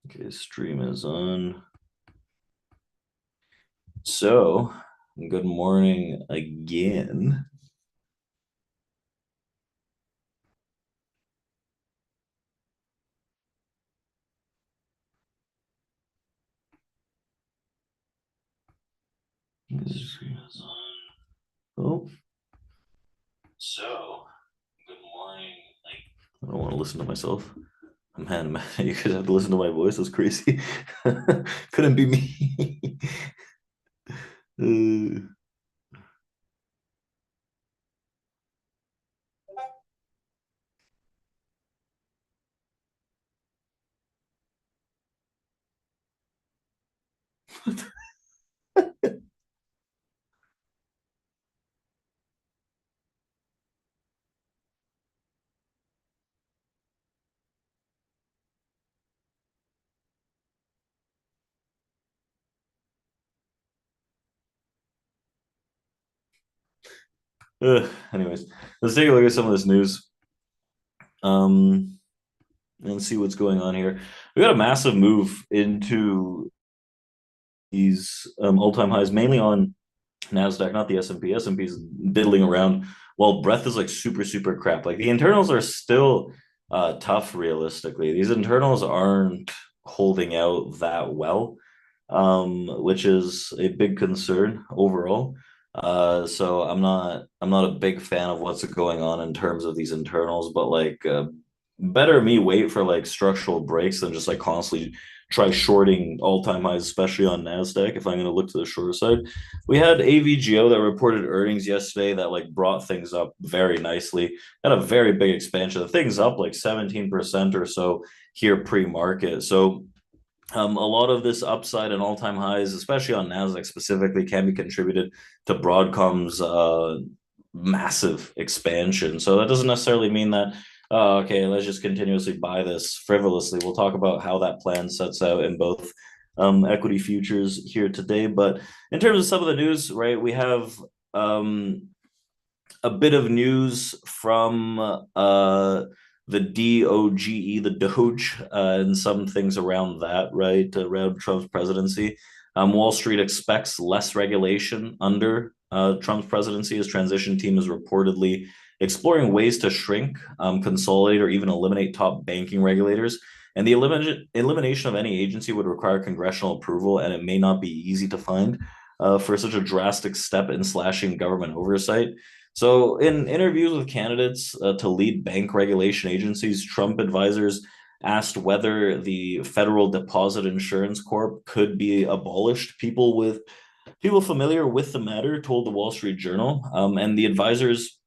Okay, stream is on. So, good morning again. Stream is on. Oh, so good morning. I don't want to listen to myself. Man, you guys have to listen to my voice. That's crazy. Couldn't be me. Anyways, let's take a look at some of this news. And see what's going on here. We got a massive move into these all-time highs, mainly on Nasdaq, not the S&P. S&P's diddling around, while breadth is like super crap. Like the internals are still tough. Realistically, these internals aren't holding out that well, which is a big concern overall. So I'm not a big fan of what's going on in terms of these internals, but like better me wait for like structural breaks than just like constantly try shorting all-time highs, especially on Nasdaq. If I'm going to look to the shorter side, we had AVGO that reported earnings yesterday that like brought things up very nicely. Had a very big expansion. The thing's up like 17% or so here pre-market. So a lot of this upside and all-time highs, especially on Nasdaq specifically, can be contributed to Broadcom's massive expansion. So that doesn't necessarily mean that okay, let's just continuously buy this frivolously. We'll talk about how that plan sets out in both equity futures here today. But in terms of some of the news, right, we have a bit of news from the DOGE, the Doge, and some things around that, right, around Trump's presidency. Wall Street expects less regulation under Trump's presidency. His transition team is reportedly exploring ways to shrink, consolidate, or even eliminate top banking regulators. And the elimination of any agency would require congressional approval, and it may not be easy to find for such a drastic step in slashing government oversight. So, in interviews with candidates to lead bank regulation agencies, Trump advisors asked whether the Federal Deposit Insurance Corp could be abolished. People familiar with the matter told the Wall Street Journal, and the advisors,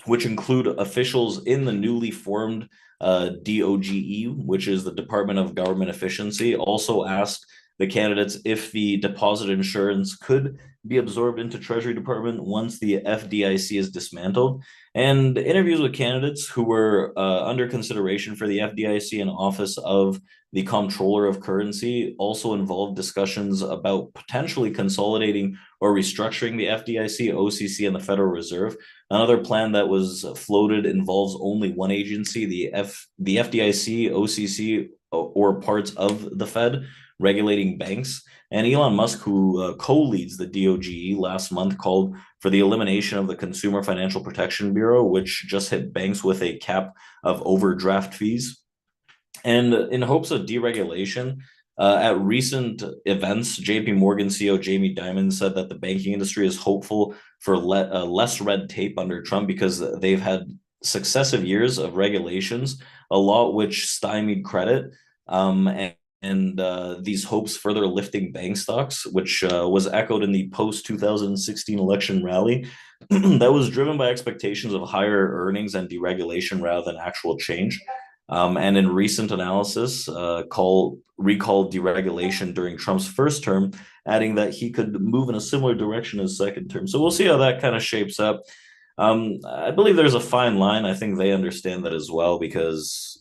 which include officials in the newly formed DOGE, which is the Department of Government Efficiency, also asked the candidates if the deposit insurance could be absorbed into Treasury Department once the FDIC is dismantled. And interviews with candidates who were under consideration for the FDIC and Office of the Comptroller of Currency also involved discussions about potentially consolidating or restructuring the FDIC, OCC, and the Federal Reserve. Another plan that was floated involves only one agency, the FDIC, OCC, or parts of the Fed regulating banks. And Elon Musk, who co-leads the DOGE last month, called for the elimination of the Consumer Financial Protection Bureau, which just hit banks with a cap of overdraft fees. And in hopes of deregulation, at recent events, JP Morgan CEO Jamie Dimon said that the banking industry is hopeful for less red tape under Trump because they've had successive years of regulations, a lot which stymied credit. And these hopes further lifting bank stocks, which was echoed in the post 2016 election rally that was driven by expectations of higher earnings and deregulation rather than actual change. And in recent analysis, recalled deregulation during Trump's first term, adding that he could move in a similar direction as second term. So we'll see how that kind of shapes up. I believe there's a fine line. I think they understand that as well because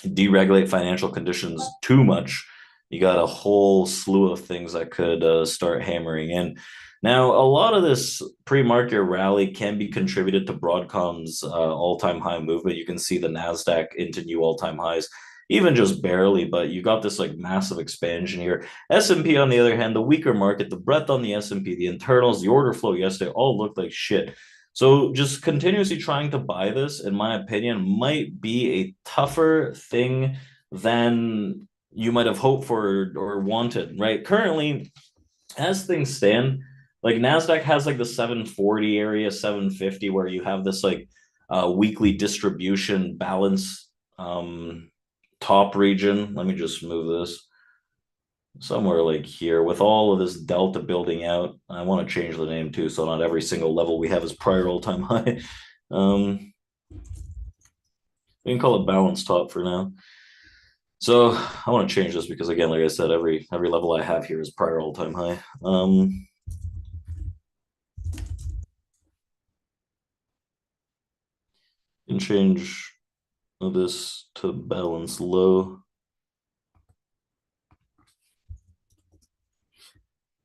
deregulate financial conditions too much, you got a whole slew of things that could start hammering in. Now, a lot of this pre-market rally can be contributed to Broadcom's all-time high movement. You can see the Nasdaq into new all-time highs even just barely, but you got this like massive expansion here. S&P on the other hand, the weaker market, the breadth on the S&P, the internals, the order flow yesterday all looked like shit. So just continuously trying to buy this, in my opinion, might be a tougher thing than you might have hoped for or wanted, right? Currently, as things stand, like Nasdaq has like the 740 area, 750, where you have this like weekly distribution balance top region. Let me just move this somewhere like here with all of this delta building out. I want to change the name too, so not every single level we have is prior all-time high. We can call it balance top for now. So I want to change this because again, like I said, every level I have here is prior all-time high. Can change this to balance low.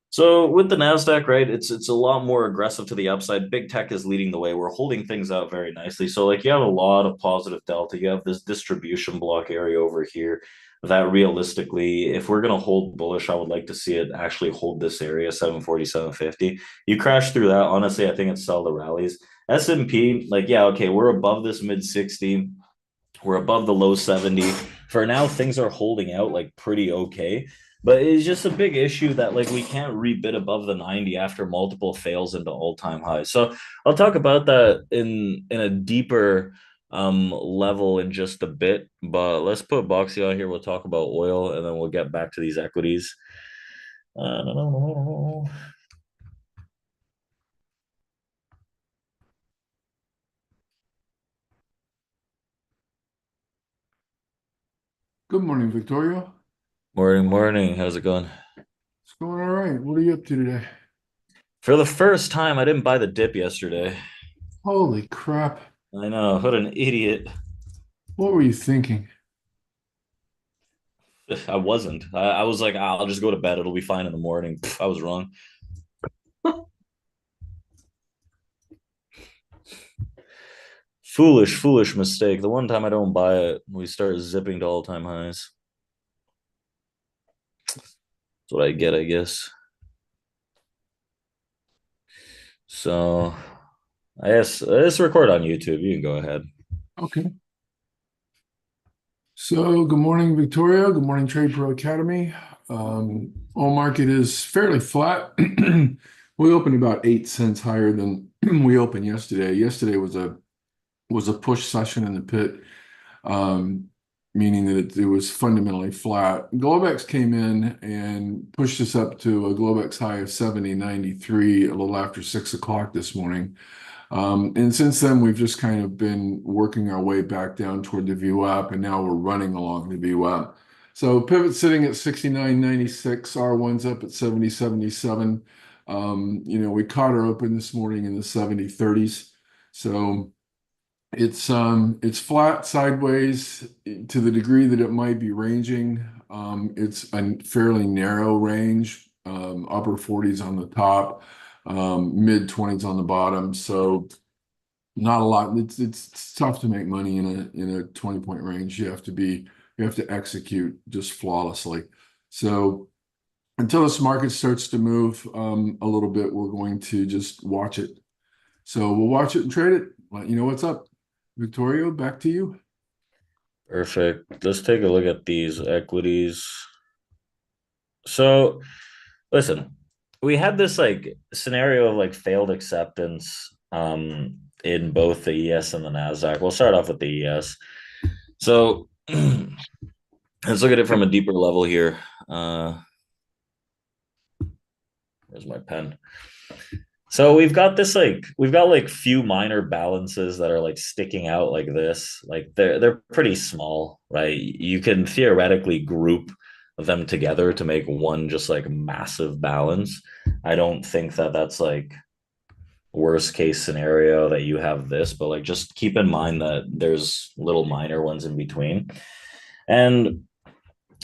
So with the Nasdaq, right, it's a lot more aggressive to the upside. Big tech is leading the way. We're holding things out very nicely. So like you have a lot of positive delta. You have this distribution block area over here that realistically, if we're going to hold bullish, I would like to see it actually hold this area, 740, 750. You crash through that, honestly, I think it's sell the rallies. S&P, like, yeah, okay, we're above this mid 60. We're above the low 70. For now, things are holding out like pretty okay. But it's just a big issue that like we can't rebid above the 90 after multiple fails into all-time highs. So I'll talk about that in a deeper level in just a bit. But let's put Boxy on here. We'll talk about oil and then we'll get back to these equities. Good morning, Victorio. Morning, morning. How's it going? It's going all right. What are you up to today? For the first time, I didn't buy the dip yesterday. Holy crap. I know, what an idiot. What were you thinking? I wasn't. I was like, I'll just go to bed. It'll be fine in the morning. I was wrong. Foolish, foolish mistake. The one time I don't buy it, we start zipping to all-time highs. That's what I get, I guess. So I guess let's record on YouTube. You can go ahead. Okay. So, good morning, Victoria. Good morning, TradePro Academy. All market is fairly flat. We opened about 8 cents higher than we opened yesterday. Yesterday was a push session in the pit, um, meaning that it was fundamentally flat. Globex came in and pushed us up to a Globex high of 70.93 a little after 6 o'clock this morning. And since then, we've just kind of been working our way back down toward the VWAP, and now we're running along the VWAP. So pivot sitting at 69.96, R1's up at 70.77. We caught her open this morning in the 70.30s. So it's flat sideways to the degree that it might be ranging. It's a fairly narrow range, upper 40s on the top, mid 20s on the bottom. So not a lot. It's tough to make money in a 20-point range. You have to execute just flawlessly. So until this market starts to move a little bit, we're going to just watch it. So we'll watch it and trade it. Let you know what's up. Victorio, back to you. Perfect. Let's take a look at these equities. So listen, we had this like scenario of like failed acceptance in both the ES and the Nasdaq. We'll start off with the ES. So let's look at it from a deeper level here. Where's my pen? So we've got like few minor balances that are like sticking out like this. Like they're pretty small, right? You can theoretically group them together to make one just like massive balance. I don't think that that's like worst case scenario that you have this, but like just keep in mind that there's little minor ones in between. And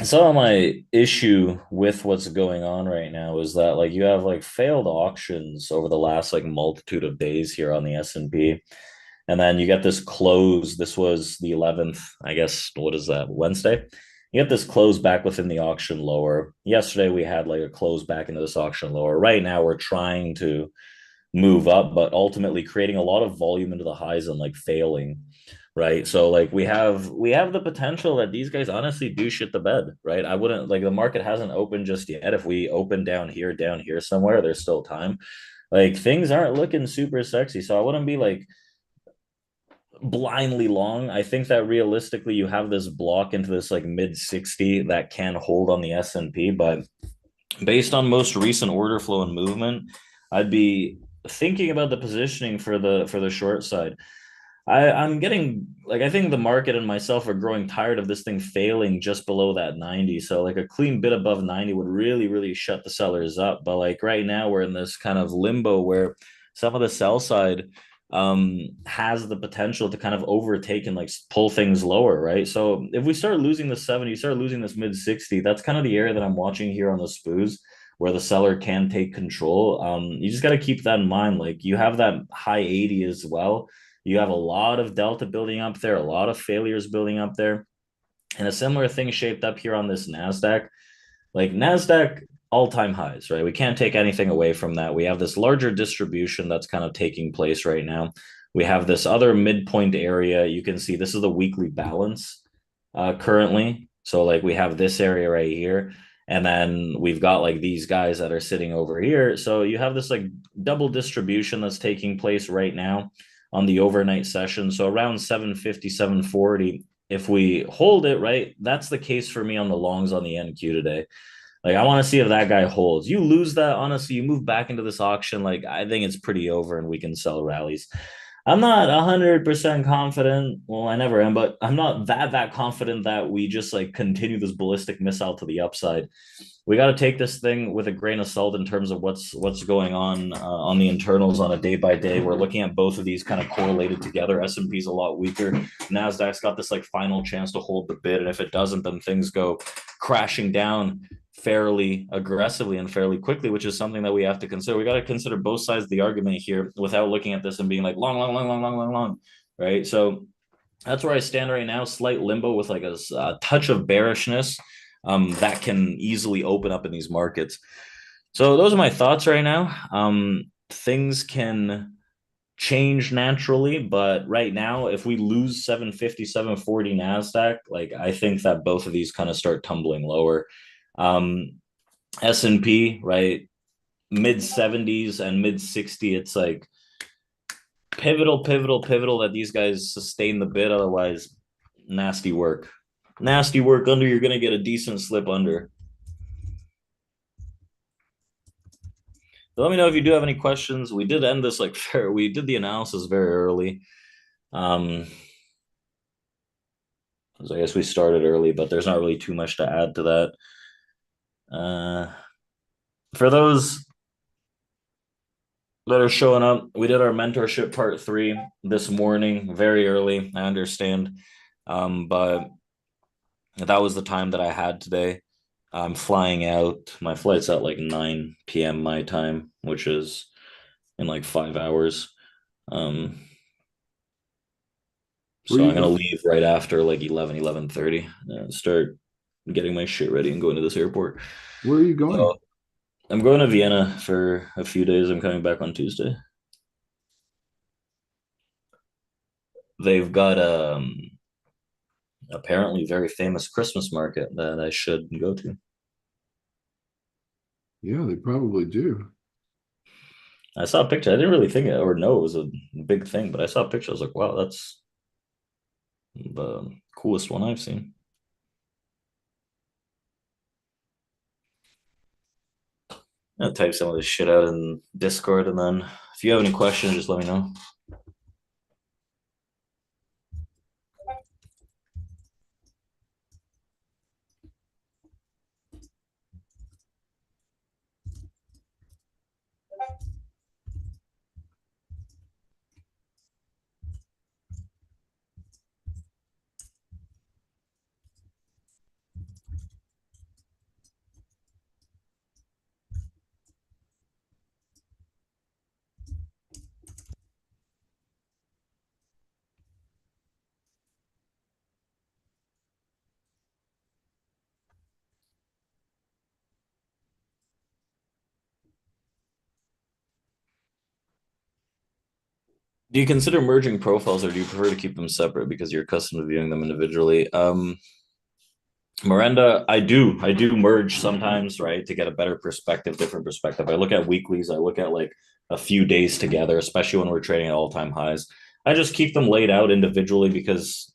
some of my issue with what's going on right now is that like you have like failed auctions over the last like multitude of days here on the S&P. And then you get this close. This was the 11th, I guess. What is that? Wednesday? You get this close back within the auction lower. Yesterday we had like a close back into this auction lower. Right now we're trying to move up, but ultimately creating a lot of volume into the highs and like failing, right? So like we have the potential that these guys honestly do shit the bed, right? I wouldn't like the market hasn't opened just yet. If we open down here somewhere, there's still time. Like things aren't looking super sexy, so I wouldn't be like blindly long. I think that realistically you have this block into this like mid 60 that can hold on the S&P, but based on most recent order flow and movement, I'd be thinking about the positioning for the short side. I'm getting like I think the market and myself are growing tired of this thing failing just below that 90. So like a clean bit above 90 would really shut the sellers up. But like right now we're in this kind of limbo where some of the sell side has the potential to kind of overtake and like pull things lower, right? So if we start losing the 70, start losing this mid 60, that's kind of the area that I'm watching here on the spoos where the seller can take control. You just got to keep that in mind. Like you have that high 80 as well. You have a lot of delta building up there, a lot of failures building up there, and a similar thing shaped up here on this Nasdaq. Like Nasdaq all-time highs, right? We can't take anything away from that. We have this larger distribution that's kind of taking place right now. We have this other midpoint area. You can see this is the weekly balance currently. So like we have this area right here. And then we've got like these guys that are sitting over here. So you have this like double distribution that's taking place right now on the overnight session. So around 750, 740. If we hold it, right, that's the case for me on the longs on the NQ today. Like I want to see if that guy holds. You lose that, honestly, you move back into this auction. Like I think it's pretty over, and we can sell rallies. I'm not 100% confident. Well, I never am, but I'm not that confident that we just like continue this ballistic missile to the upside. We got to take this thing with a grain of salt in terms of what's going on the internals on a day by day. We're looking at both of these kind of correlated together. S&P's a lot weaker. Nasdaq's got this like final chance to hold the bid, and if it doesn't, then things go crashing down fairly aggressively and fairly quickly, which is something that we have to consider. We got to consider both sides of the argument here without looking at this and being like long, right? So that's where I stand right now. Slight limbo with like a touch of bearishness that can easily open up in these markets. So those are my thoughts right now. Things can change naturally, but right now, if we lose 750, 740 Nasdaq, like I think that both of these kind of start tumbling lower. Um, S&P, right? Mid 70s and mid 60, it's like pivotal that these guys sustain the bid. Otherwise, nasty work. Nasty work under. You're going to get a decent slip under. So let me know if you do have any questions. We did end this like fair. We did the analysis very early. So I guess we started early, but there's not really too much to add to that. For those that are showing up, we did our mentorship part 3 this morning, very early. I understand, but that was the time that I had today. I'm flying out. My flight's at like 9 p.m. my time, which is in like 5 hours. Where So you I'm gonna going? leave right after like 11:30 and start getting my shit ready and going to this airport. Where are you going? So I'm going to Vienna for a few days. I'm coming back on Tuesday. They've got apparently very famous Christmas market that I should go to. Yeah, they probably do. I saw a picture. I didn't really think it or know it was a big thing, but I saw a picture. I was like, wow, that's the coolest one I've seen. I'll type some of this shit out in Discord, and then if you have any questions, just let me know. Do you consider merging profiles or do you prefer to keep them separate because you're accustomed to viewing them individually? Miranda, I do merge sometimes, right, to get a better perspective, different perspective. I look at weeklies, I look at like a few days together, especially when we're trading at all-time highs. I just keep them laid out individually because,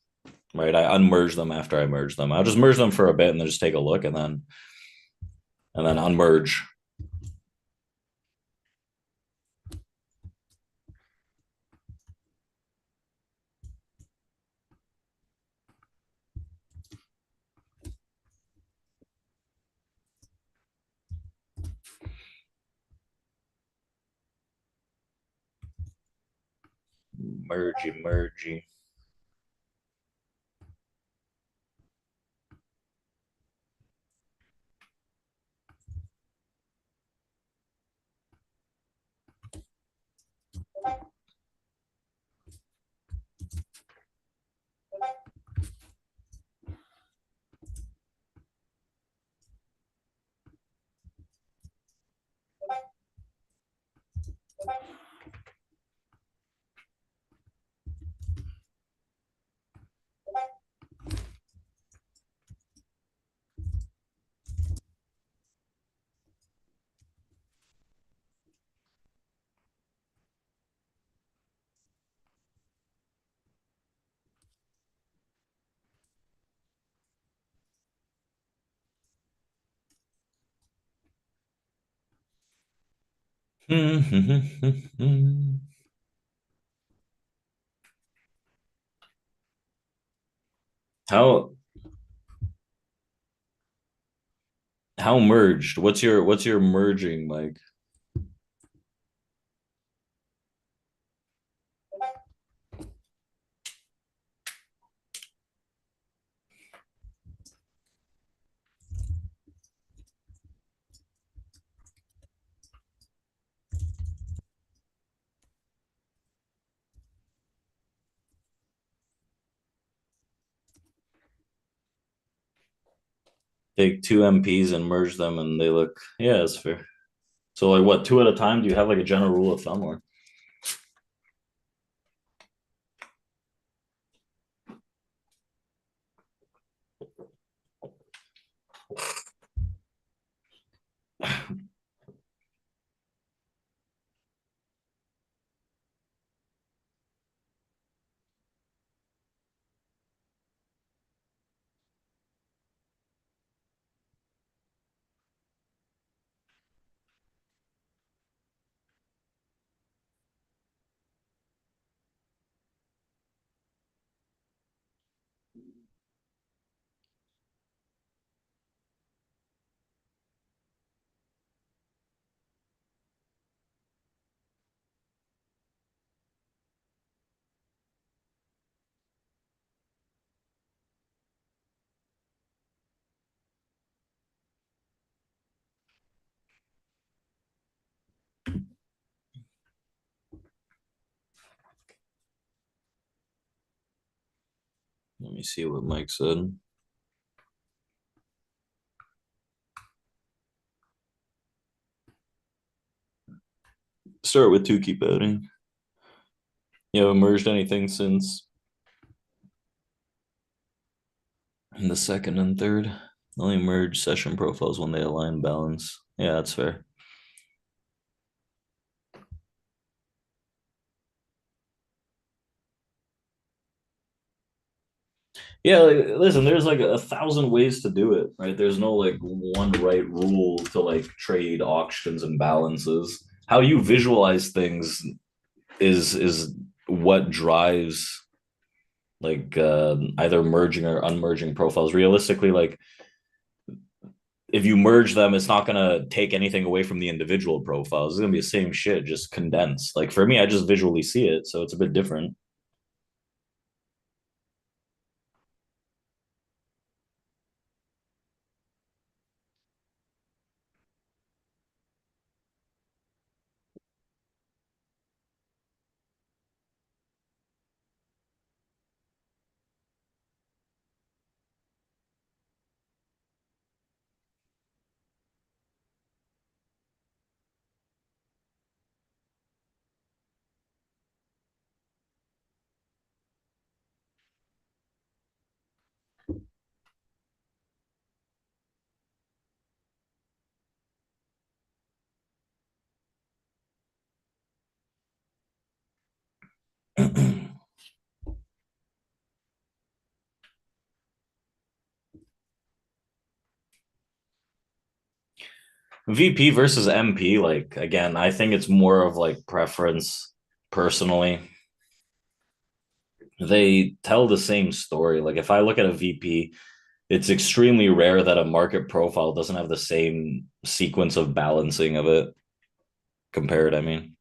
right, I unmerge them after I merge them. I'll just merge them for a bit and then just take a look and then unmerge. Mergy, mergy. how how merged? What's your merging, Mike? Take two MPs and merge them and they look, yeah, that's fair. So like what, two at a time? Do you have like a general rule of thumb or let me see what Mike said. Start with two, keep adding. You have merged anything since in the second and third? Only merge session profiles when they align balance. Yeah, that's fair. Yeah, like, listen, there's like a thousand ways to do it, right? There's no like one right rule to like trade auctions and balances. How you visualize things is what drives like either merging or unmerging profiles. Realistically, like if you merge them, it's not gonna take anything away from the individual profiles. It's gonna be the same shit, just condensed. Like for me, I just visually see it, so it's a bit different. VP versus MP, like again, I think it's more of like preference personally. They tell the same story. Like if I look at a VP, it's extremely rare that a market profile doesn't have the same sequence of balancing of it compared. I mean,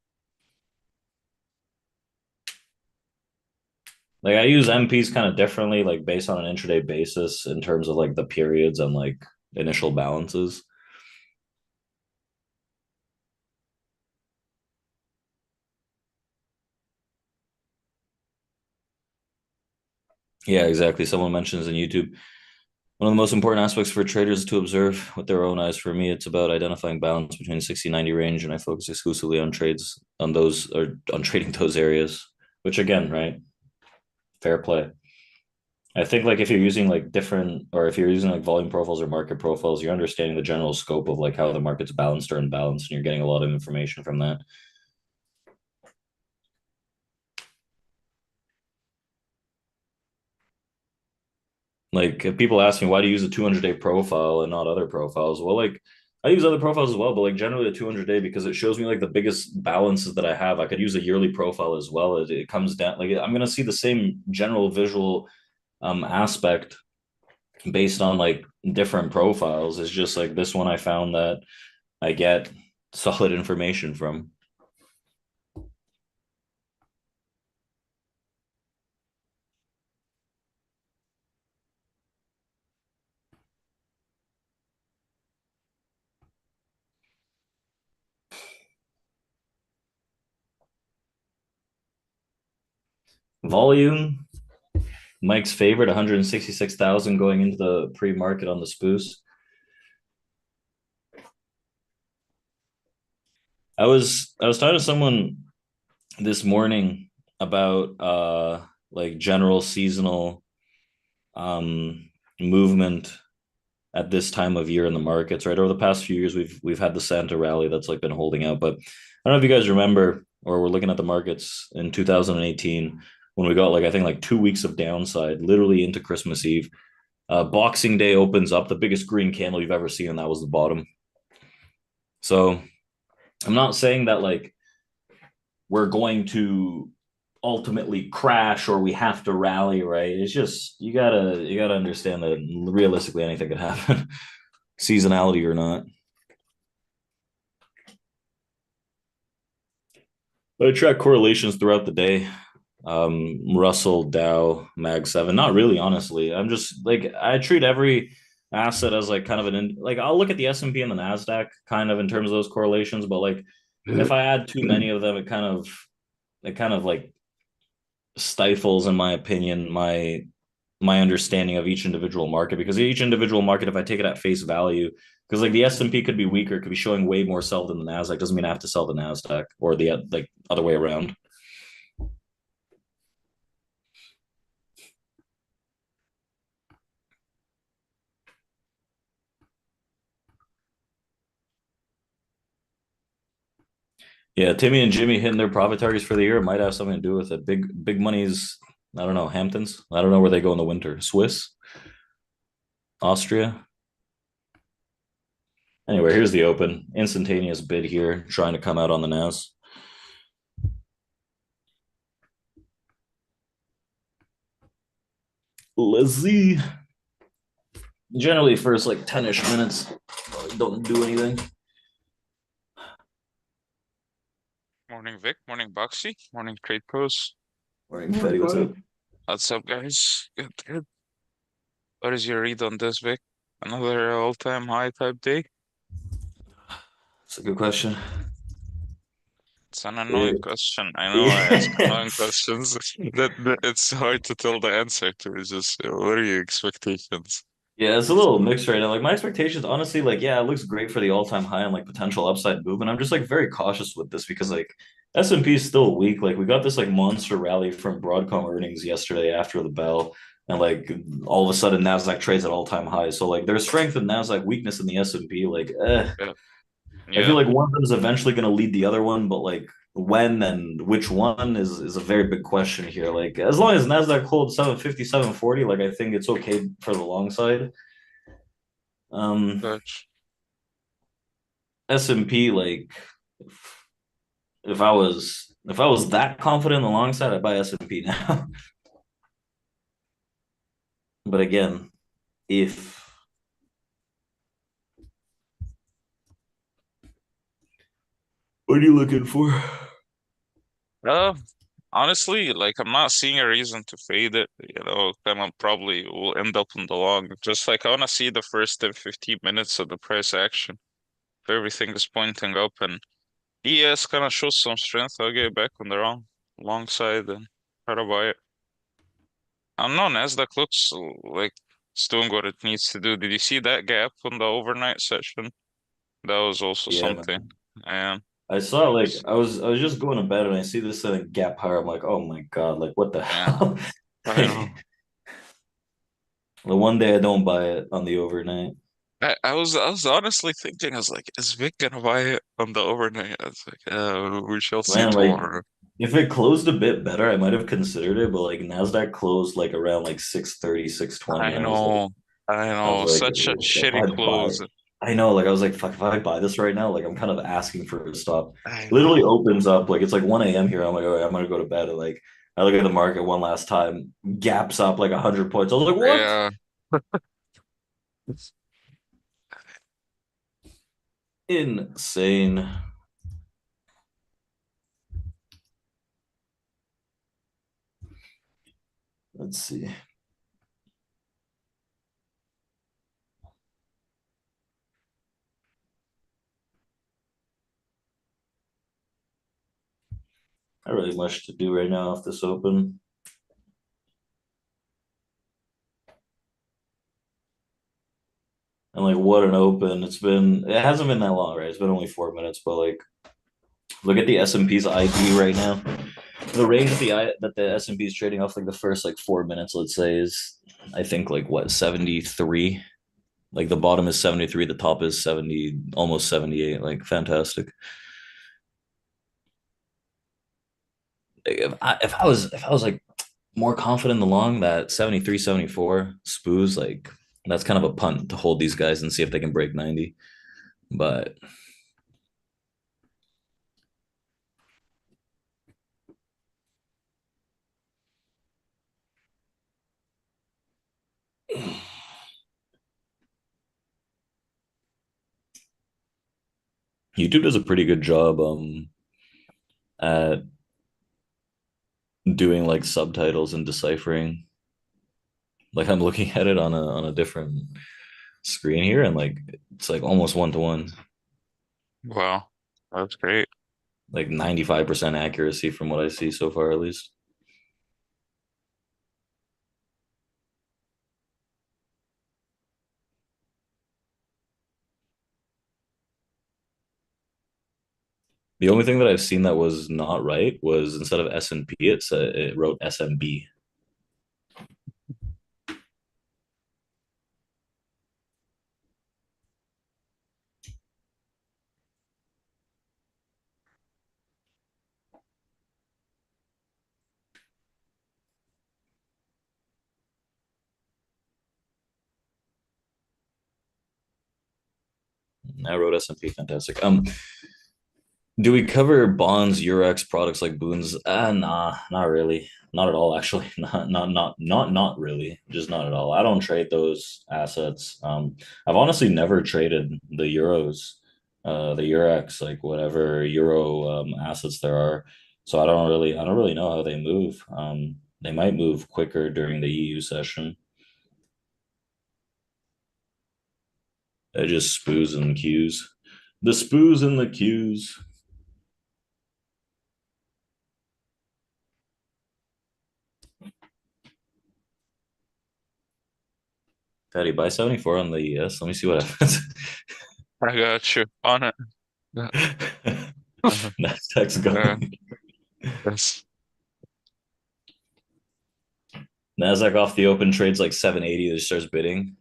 like I use MPs kind of differently, like based on an intraday basis in terms of like the periods and like initial balances. Yeah, exactly. Someone mentions in YouTube, one of the most important aspects for traders is to observe with their own eyes. For me, it's about identifying balance between 60-90 range, and I focus exclusively on trades on those or on trading those areas, which again, right? Fair play. I think like if you're using like different or if you're using like volume profiles or market profiles, you're understanding the general scope of like how the market's balanced or imbalanced, and you're getting a lot of information from that. Like if people ask me why do you use a 200-day profile and not other profiles? Well, like I use other profiles as well, but like generally a 200-day because it shows me like the biggest balances that I have. I could use a yearly profile as well. It comes down like I'm gonna see the same general visual aspect based on like different profiles. It's just like this one I found that I get solid information from. Volume, Mike's favorite, 166,000 going into the pre-market on the Spoos. I was talking to someone this morning about like general seasonal movement at this time of year in the markets, right? Over the past few years, we've had the Santa rally that's like been holding out. But I don't know if you guys remember or we're looking at the markets in 2018 when we got like I think like 2 weeks of downside, literally into Christmas Eve. Boxing Day opens up, the biggest green candle you've ever seen, and that was the bottom. So I'm not saying that like we're going to ultimately crash or we have to rally, right? It's just you gotta understand that realistically anything could happen, seasonality or not. I track correlations throughout the day. Russell, Dow, Mag 7. Not really, honestly. I'm just like I treat every asset as like kind of like I'll look at the S&P and the Nasdaq kind of in terms of those correlations, but like if I add too many of them, it kind of like stifles, in my opinion, my understanding of each individual market because each individual market, if I take it at face value, because like the S&P could be weaker, could be showing way more sell than the Nasdaq, doesn't mean I have to sell the Nasdaq or the like other way around. Yeah, Timmy and Jimmy hitting their profit targets for the year might have something to do with it. Big money's, I don't know, Hamptons. I don't know where they go in the winter. Swiss, Austria. Anyway, here's the open. Instantaneous bid here, trying to come out on the NAS. Let's see. Generally, first like 10-ish minutes, don't do anything. Morning, Vic. Morning, Boxy. Morning, Trade Pros. Morning, Fetty. What's up? What's up, guys? Good, good. What is your read on this, Vic? Another all-time high type day? It's a good question. It's an annoying It, question. I know I ask yeah. annoying questions that it's hard to tell the answer to. It's just, what are your expectations? Yeah, it's a little mixed right now. Like my expectations, honestly, like yeah, it looks great for the all-time high and like potential upside movement. I'm just like very cautious with this because like S&P is still weak. Like we got this like monster rally from Broadcom earnings yesterday after the bell, and like all of a sudden Nasdaq trades at all-time highs. So like there's strength in Nasdaq, weakness in the S&P. Like Yeah. I feel Yeah. like one of them is eventually going to lead the other one, but like when and which one is a very big question here. Like as long as Nasdaq holds 750, 740, like I think it's okay for the long side. Um, Gotcha. S&P, like if I was that confident in the long side, I'd buy S&P now. But again, if what are you looking for? Uh, honestly, like I'm not seeing a reason to fade it. Kind of probably will end up in the long. Just like I want to see the first 10, 15 minutes of the price action. If everything is pointing up and ES kind of shows some strength, I'll get back on the long side and try to buy it. I don't know, Nasdaq looks like it's doing what it needs to do. Did you see that gap on the overnight session? That was also Yeah, something. man. And I saw like I was just going to bed and I see this in a gap higher. I'm like, oh my God, like what the yeah, hell? I know. The one day I don't buy it on the overnight. I was honestly thinking, I was like, is Vic gonna buy it on the overnight? I was like, we shall see Man, like tomorrow. if it closed a bit better, I might have considered it, but like Nasdaq closed like around like 6:30, 6:20. I And I was like, know, I I was know, like, such a if shitty I buy, close. I know, like I was like, fuck, if I buy this right now, like I'm kind of asking for a stop. I Literally know. opens up like it's like 1 a.m. here. I'm like, all right, I'm gonna go to bed. And like I look at the market one last time, gaps up like 100 points. I was like, what? Yeah. Insane. Let's see. Not really much to do right now off this open. And like what an open. It hasn't been that long, right? It's been only 4 minutes, but like look at the S&P's ID right now. The range that the S&P is trading off like the first like 4 minutes, let's say, is I think like what 73. Like the bottom is 73, the top is 70, almost 78. Like fantastic. Like, if I was like more confident in the long that 73, 74 spoos, like that's kind of a punt to hold these guys and see if they can break 90. But YouTube does a pretty good job at doing like subtitles and deciphering. Like I'm looking at it on a different screen here and like it's like almost 1 to 1, Wow, that's great. like 95% accuracy from what I see so far at least. The only thing that I've seen that was not right was instead of S&P it wrote SMB. I wrote S&P. Fantastic. Do we cover bonds, Eurex products like boons? Nah, not really. Not at all, actually. Not really. Just not at all. I don't trade those assets. I've honestly never traded the euros, the Eurex, like whatever euro assets there are. So I don't really know how they move. They might move quicker during the EU session. They just spoos and queues. The spoos and the queues. Fatty, buy 74 on the ES. Let me see what happens. I got you on it. Yeah. Nasdaq's Uh, going. yes. Nasdaq off the open trades like 780. It starts bidding.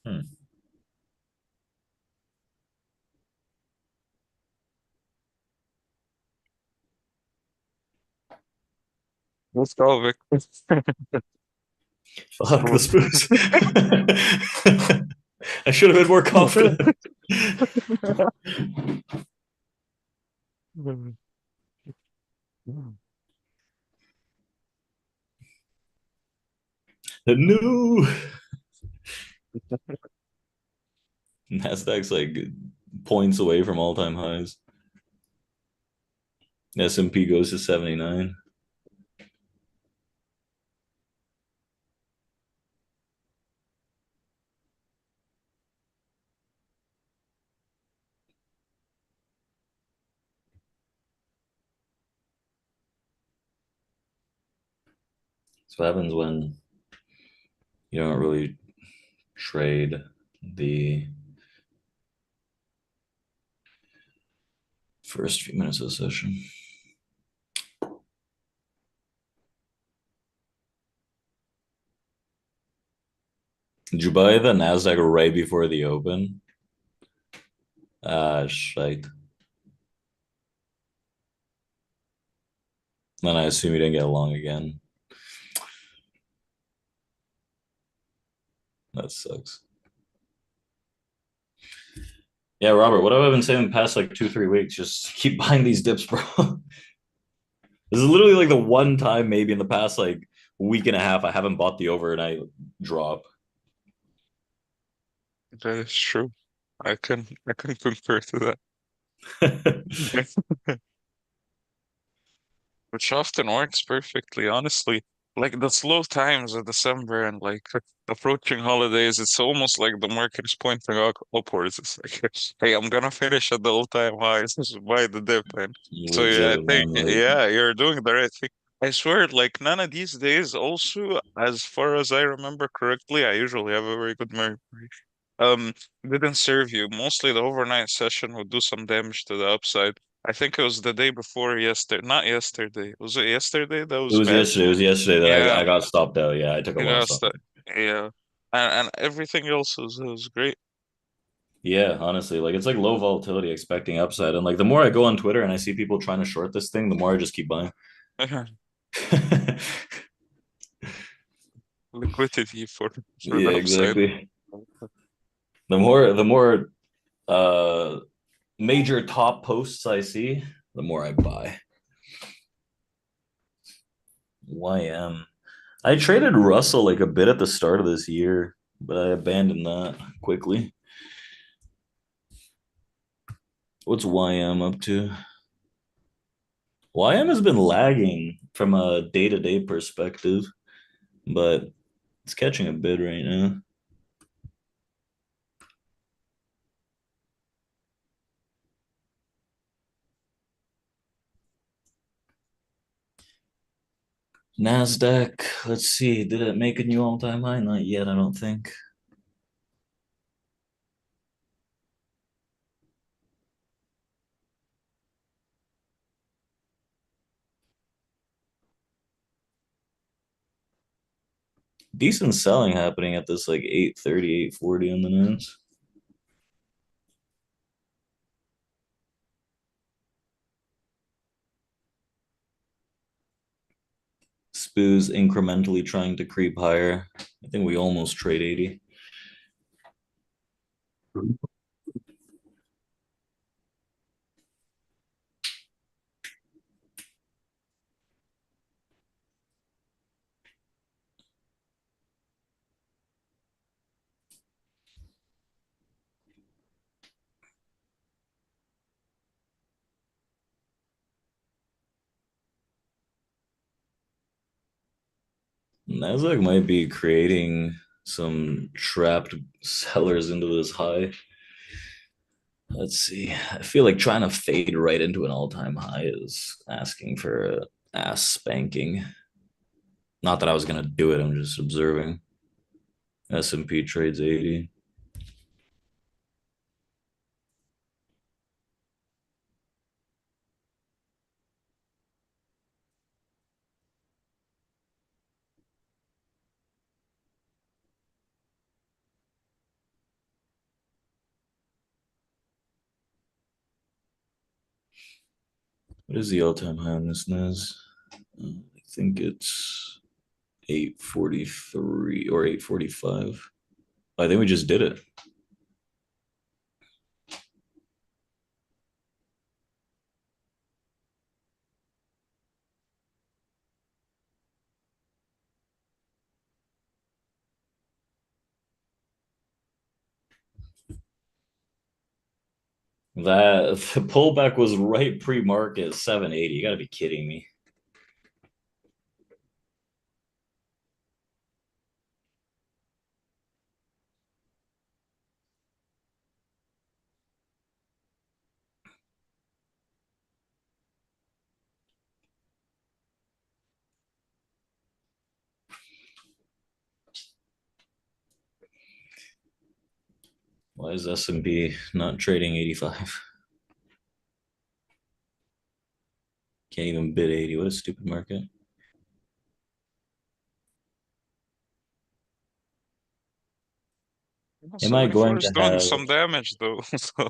Hmm. Let's go, Vic. Fuck the spoons. I should have been more confident. No. Nasdaq's like points away from all-time highs. S&P goes to 79. That's what happens when you don't really trade the first few minutes of the session. Did you buy the Nasdaq right before the open? Shite. Then I assume you didn't get long again. That sucks. Yeah, Robert, what have I been saying the past like 2-3 weeks? Just keep buying these dips, bro. This is literally like the one time maybe in the past like week and a half I haven't bought the overnight drop. That is true. I can concur to that. Which often works perfectly, honestly. Like the slow times of December and like approaching holidays, it's almost like the market is pointing upwards. It's like, hey, I'm gonna finish at the all-time highs. This is why the dip, and so yeah, I Legit, think man. Like, yeah, you're doing the right thing. I swear, like none of these days, also, as far as I remember correctly, I usually have a very good memory. Um, didn't serve you. Mostly the overnight session would do some damage to the upside. I think it was the day before yesterday, not yesterday. Was it yesterday that it was was bad? yesterday. It was yesterday that I Yeah, got stopped out. Yeah, I took a I loss got on that. it. Yeah, and everything else was great. Yeah, honestly, like it's like low volatility expecting upside. And like the more I go on Twitter and I see people trying to short this thing, the more I just keep buying. Liquidity for Yeah, the upside. exactly. The more uh major top posts I see, the more I buy. YM. I traded Russell like a bit at the start of this year, but I abandoned that quickly. What's YM up to? YM has been lagging from a day-to-day perspective, but it's catching a bid right now. Nasdaq, let's see, did it make a new all-time high? Not yet, I don't think. Decent selling happening at this like 830, 840 on the nose. SPOO's incrementally trying to creep higher. I think we almost trade 80. Nasdaq might be creating some trapped sellers into this high. Let's see. I feel like trying to fade right into an all-time high is asking for a ass spanking. Not that I was gonna do it. I'm just observing. S&P trades 80. What is the all-time high on this Nas? think it's 8:43 or 8:45. I think we just did it. That the pullback was right pre-market 780. You got to be kidding me. Why is S&P not trading 85? Can't even bid 80. What a stupid market. Am I 74 going is to doing have? some damage though. So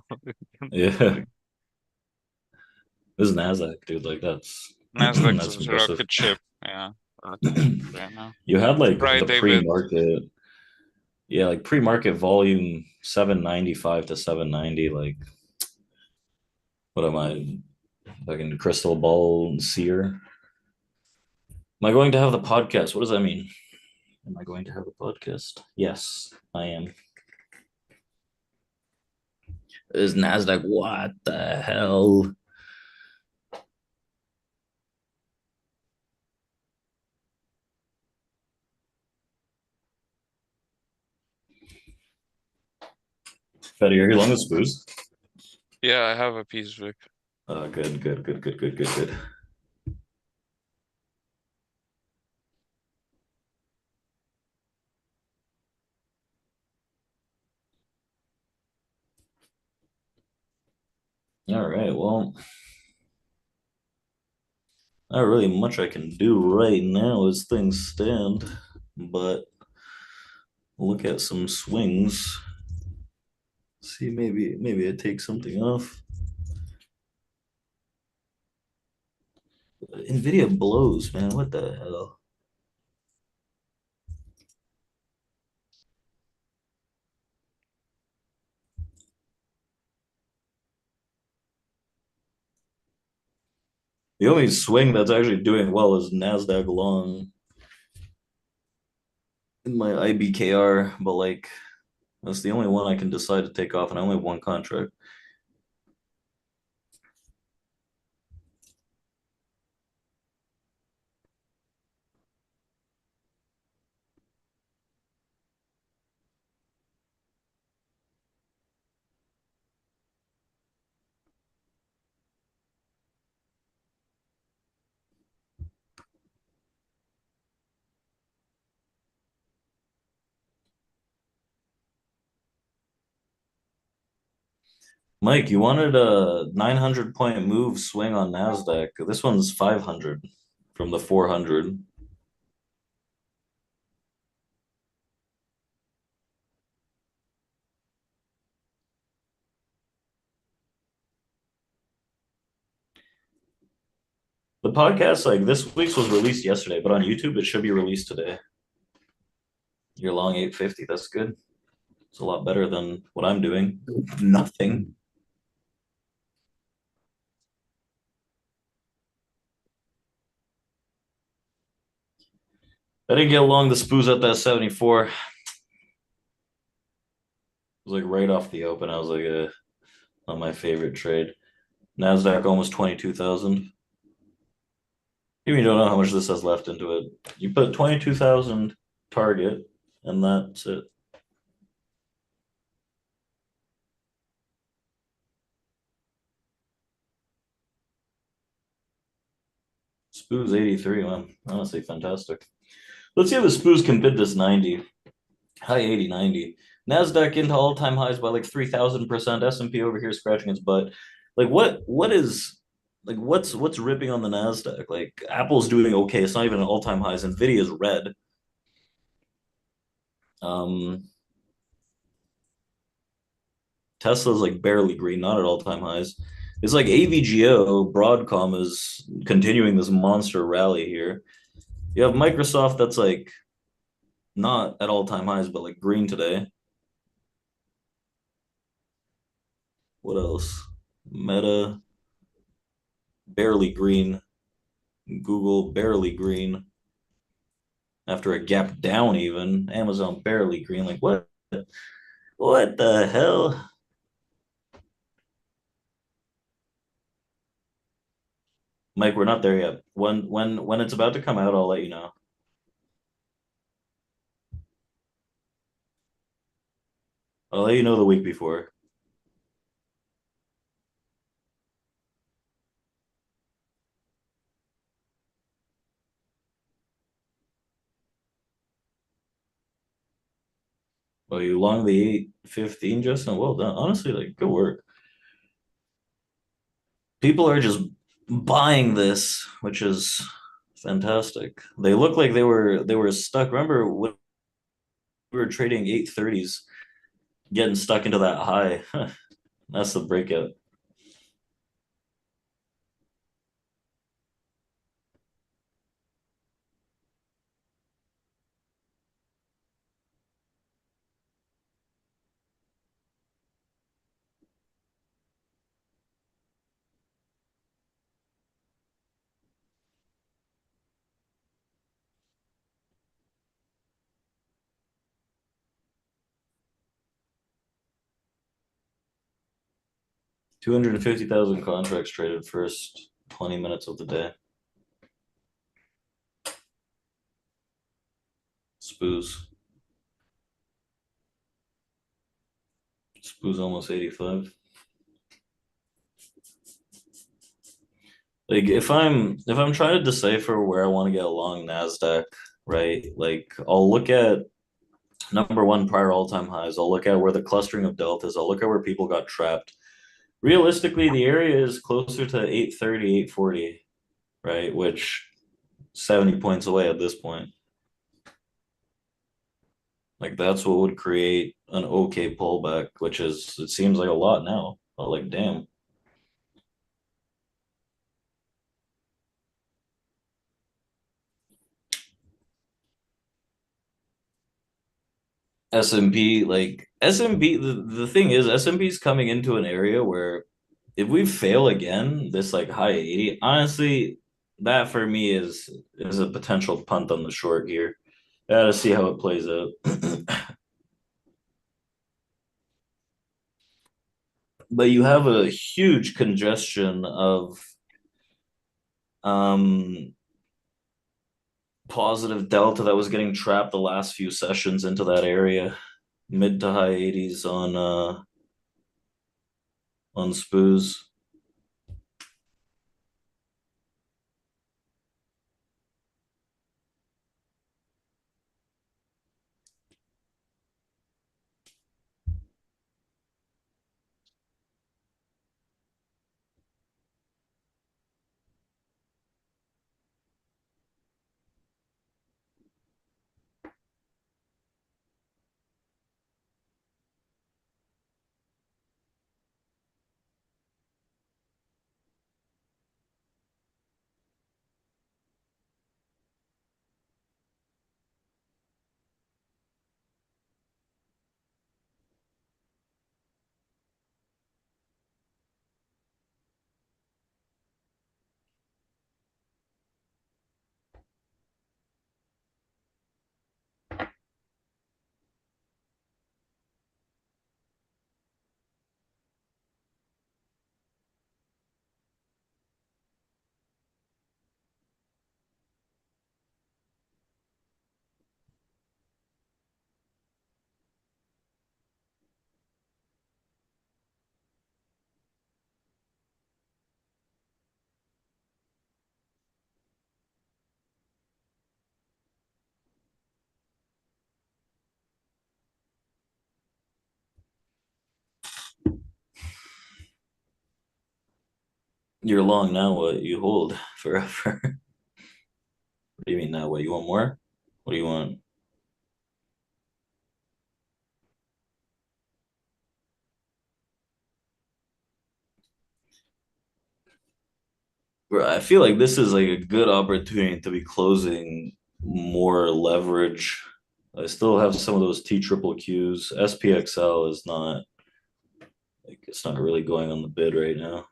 Yeah, this is Nasdaq, dude. Like that's Nasdaq that's is impressive. rocket ship. Yeah, rocket ship right now. You had like Right, the David. pre-market, yeah, like pre-market volume 795 to 790. Like, what am I? Fucking crystal ball seer? Am I going to have the podcast? What does that mean? Am I going to have a podcast? Yes, I am. Is Nasdaq? What the hell? Betty, are you long as booze? Yeah, I have a piece, Vic. Good, good, good, good, good, good, good. All right, well, not really much I can do right now as things stand, but look at some swings. See, maybe I take something off. Nvidia blows, man. What the hell? The only swing that's actually doing well is Nasdaq long in my IBKR, but like that's the only one I can decide to take off, and I only have one contract. Mike, you wanted a 900-point move swing on Nasdaq. This one's 500 from the 400. The podcast, like this week's was released yesterday, but on YouTube it should be released today. You're long 850. That's good. It's a lot better than what I'm doing. Nothing. I didn't get along the spoos at that 74. It was like right off the open. I was like, not my favorite trade. Nasdaq almost 22,000. You don't know how much this has left into it. You put 22,000 target, and that's it. Spoos 83, man. Honestly, fantastic. Let's see if the spoos can bid this 90. High 80, 90. Nasdaq into all-time highs by like 3,000%. S&P over here scratching its butt. Like what's ripping on the Nasdaq? Like Apple's doing okay. It's not even an all-time highs. Nvidia's red. Tesla's like barely green, not at all-time highs. It's like AVGO, Broadcom is continuing this monster rally here. You have Microsoft that's like not at all-time highs, but like green today. What else? Meta, barely green. Google, barely green. After a gap down even. Amazon, barely green. Like what? What the hell? Mike, we're not there yet. When it's about to come out, I'll let you know. I'll let you know the week before. Well, you long the 815, Justin. Well done. Honestly, like good work. People are just buying this, which is fantastic. They look like they were stuck. Remember when we were trading 830s, getting stuck into that high. That's the breakout. $250,000 contracts traded first 20 minutes of the day. Spoos. Spoos almost 85. Like if I'm trying to decipher where I want to get along Nasdaq, right? Like I'll look at number one prior all-time highs. I'll look at where the clustering of deltas. I'll look at where people got trapped. Realistically, the area is closer to 830, 840, right? Which 70 points away at this point. Like that's what would create an okay pullback, which is it seems like a lot now. But like damn. S&P, like S&P, the thing is S&P is coming into an area where if we fail again, this like high 80, honestly, that for me is a potential punt on the short here. Gotta see how it plays out. But you have a huge congestion of um positive delta that was getting trapped the last few sessions into that area. Mid to high 80s on SPOOs. You're long now, what you hold forever. What do you mean now? What you want more? What do you want? Bro, I feel like this is like a good opportunity to be closing more leverage. I still have some of those T triple Qs. SPXL is not like it's not really going on the bid right now.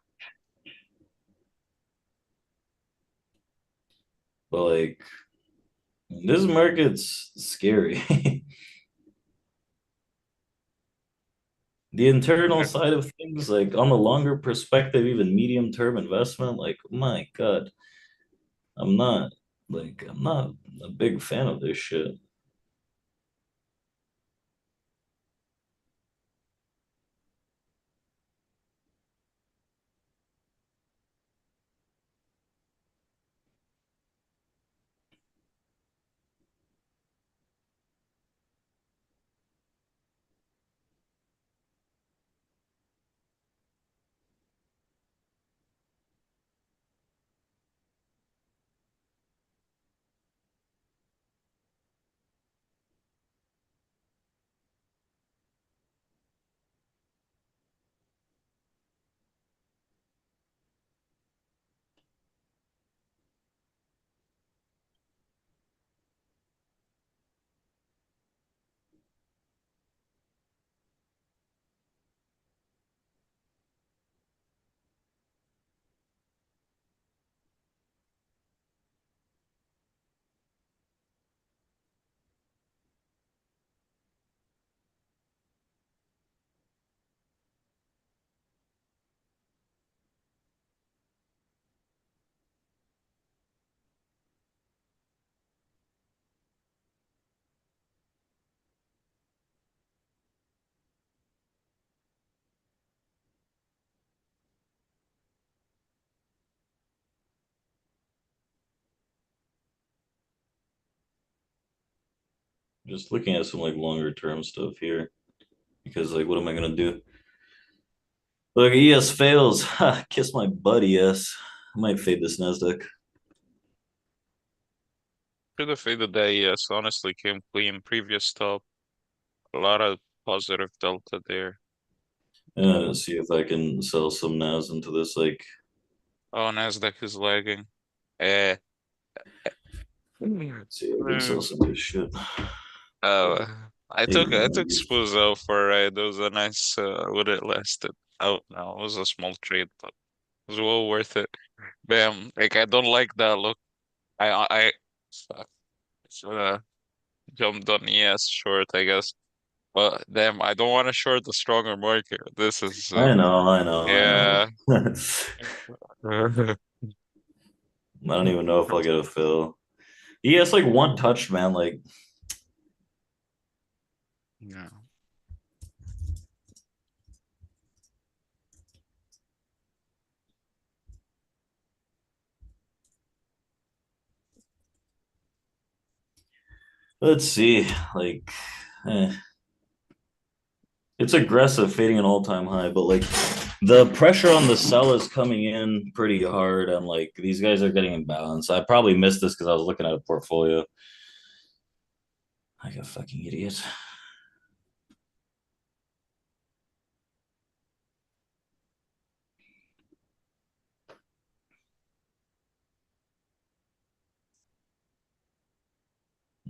But like this market's scary. The internal Yeah. side of things, like on the longer perspective, even medium term investment, like my God, I'm not a big fan of this shit. Just looking at some like longer term stuff here because like what am I gonna do? Look, ES fails. Ha, kiss my butt, ES. I might fade this Nasdaq. Should have faded that, yes. Honestly, came clean. Previous stop. A lot of positive delta there. See if I can sell some NAS into this. Like, Oh, Nasdaq is lagging. Eh. see if I can sell Mm. some of this shit. Oh, I took Hey, Spuzo for a ride. It was a nice would it lasted. Oh no, it was a small trade, but it was well worth it. Bam. Like I don't like that look. I fuck, should have jumped on ES short, I guess. But damn, I don't want to short the stronger market. This is I know, I know, I know. yeah. I don't even know if I'll get a fill. He has like one touch, man. Like, Yeah. let's see. Like, eh. It's aggressive, fading an all-time high, but like the pressure on the sell is coming in pretty hard, and like these guys are getting imbalanced. I probably missed this because I was looking at a portfolio. Like a fucking idiot.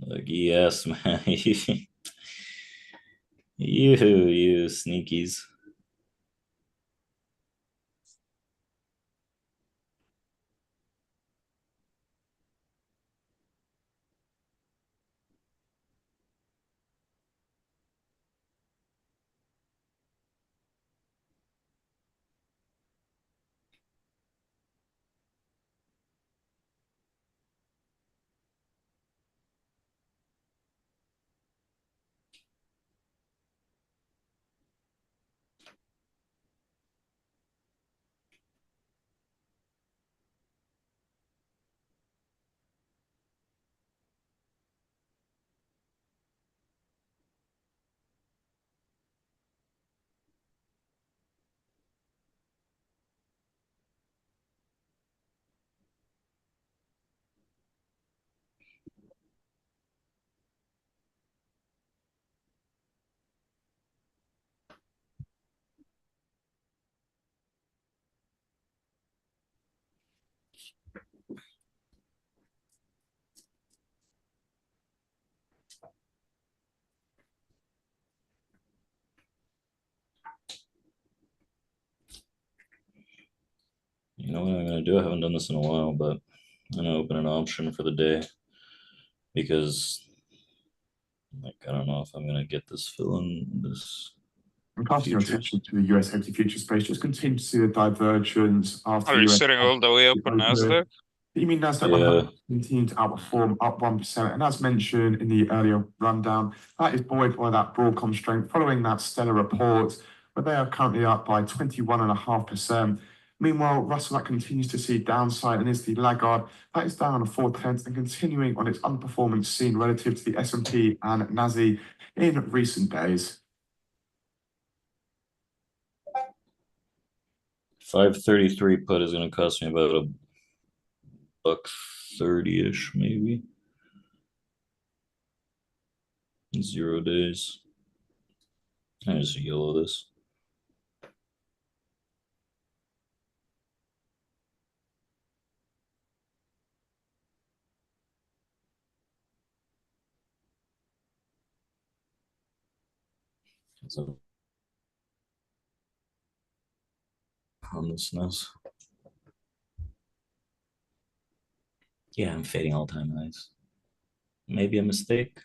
Like, yes, man. You sneakies. You know what I'm gonna do? I haven't done this in a while, but I'm gonna open an option for the day because, like, I don't know if I'm gonna get this fill in this. And casting your attention to the US equity future space, just continue to see the divergence after Are the you US sitting all the way up on Nasdaq? You mean Nasdaq Yeah. 100 continue to outperform, up 1%, and as mentioned in the earlier rundown, that is buoyed by that Broadcom strength following that stellar report, where they are currently up by 21.5%. Meanwhile, Russell that continues to see downside and is the laggard. That is down on 4/10 and continuing on its underperformance seen relative to the S&P and NASI in recent days. 533 put is gonna cost me about a $1.30-ish, maybe. 0 days. I just yellow this. So, on this NES. Yeah, I'm fading all-time highs. Maybe a mistake.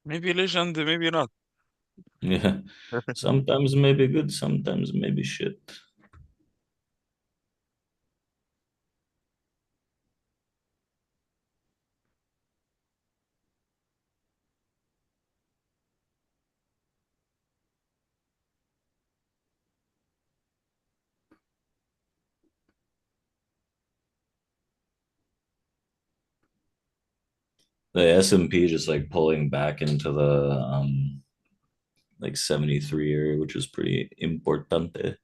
Maybe legend, maybe not. Yeah. Sometimes maybe good, sometimes maybe shit. The S&P just like pulling back into the like 73 area, which is pretty importante.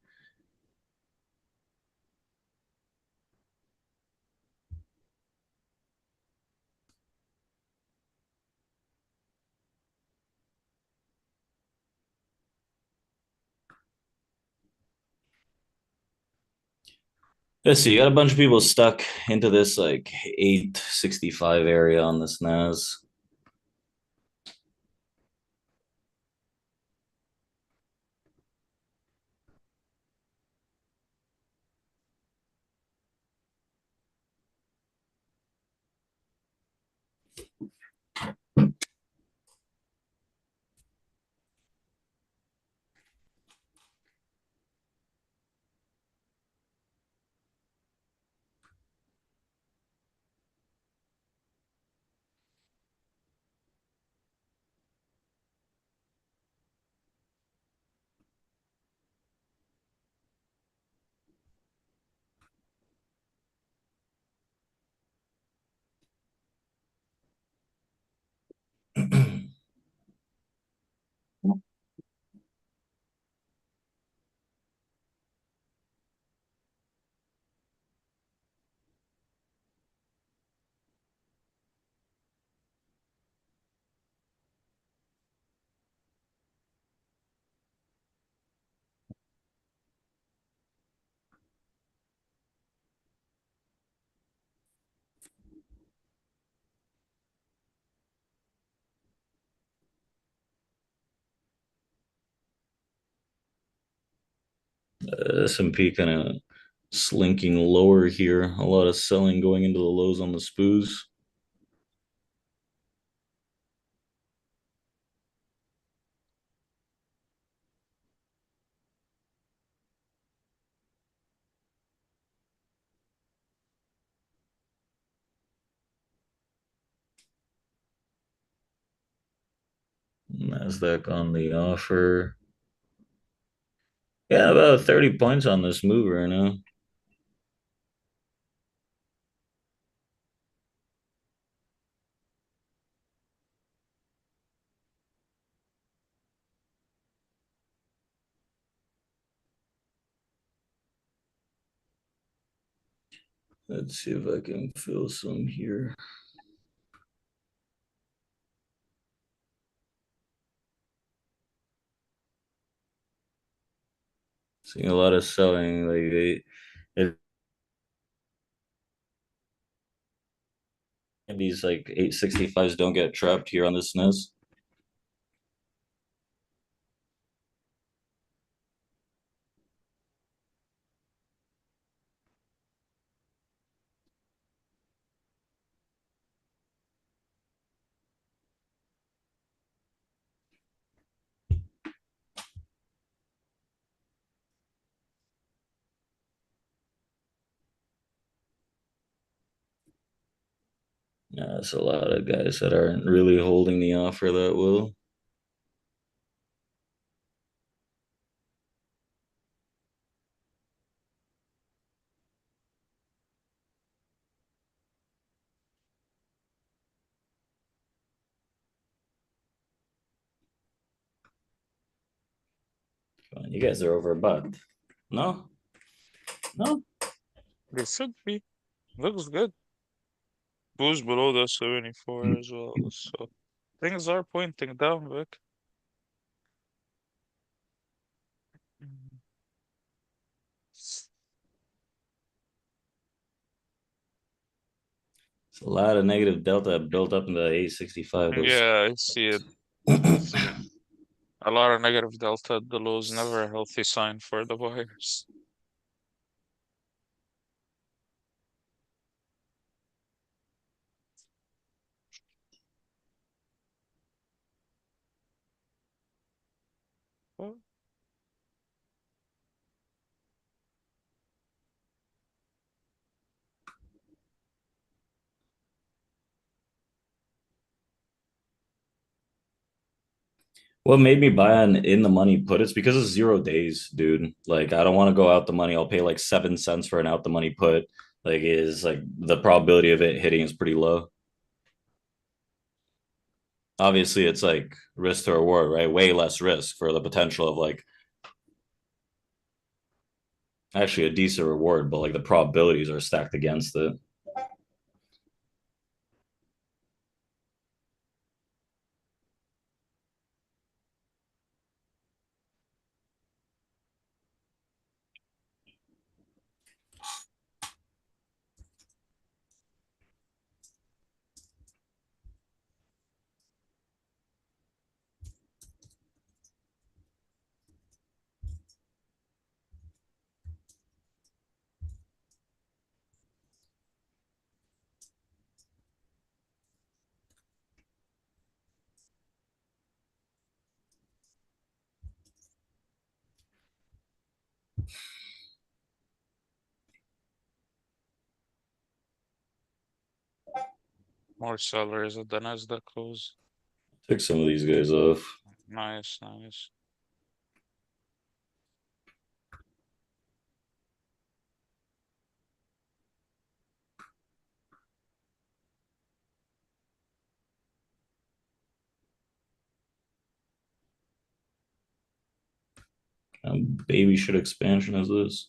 Let's see, you got a bunch of people stuck into this like 865 area on this NAS. S&P kind of slinking lower here. A lot of selling going into the lows on the spoos. Nasdaq on the offer. Yeah, about 30 points on this move right now. Let's see if I can fill some here. Seeing a lot of selling, like if these like 865s don't get trapped here on this NES. Yeah, there's a lot of guys that aren't really holding the offer that well. You guys are over a buck. No? No? They should be. Looks good. Boost below the 74 as well. So things are pointing down, Vic. It's a lot of negative delta built up into 865. Those Yeah, I see it. A lot of negative delta at the lows, never a healthy sign for the buyers. Well, what made me buy an in the money put? It's because of 0 days, dude. Like, I don't want to go out the money. I'll pay like 7 cents for an out the money put. Like, is like the probability of it hitting is pretty low. Obviously, it's like risk to reward, right? Way less risk for the potential of like actually a decent reward, but like the probabilities are stacked against it. more sellers at the Nasdaq close. Took some of these guys off. Nice, nice. Baby shit expansion is this?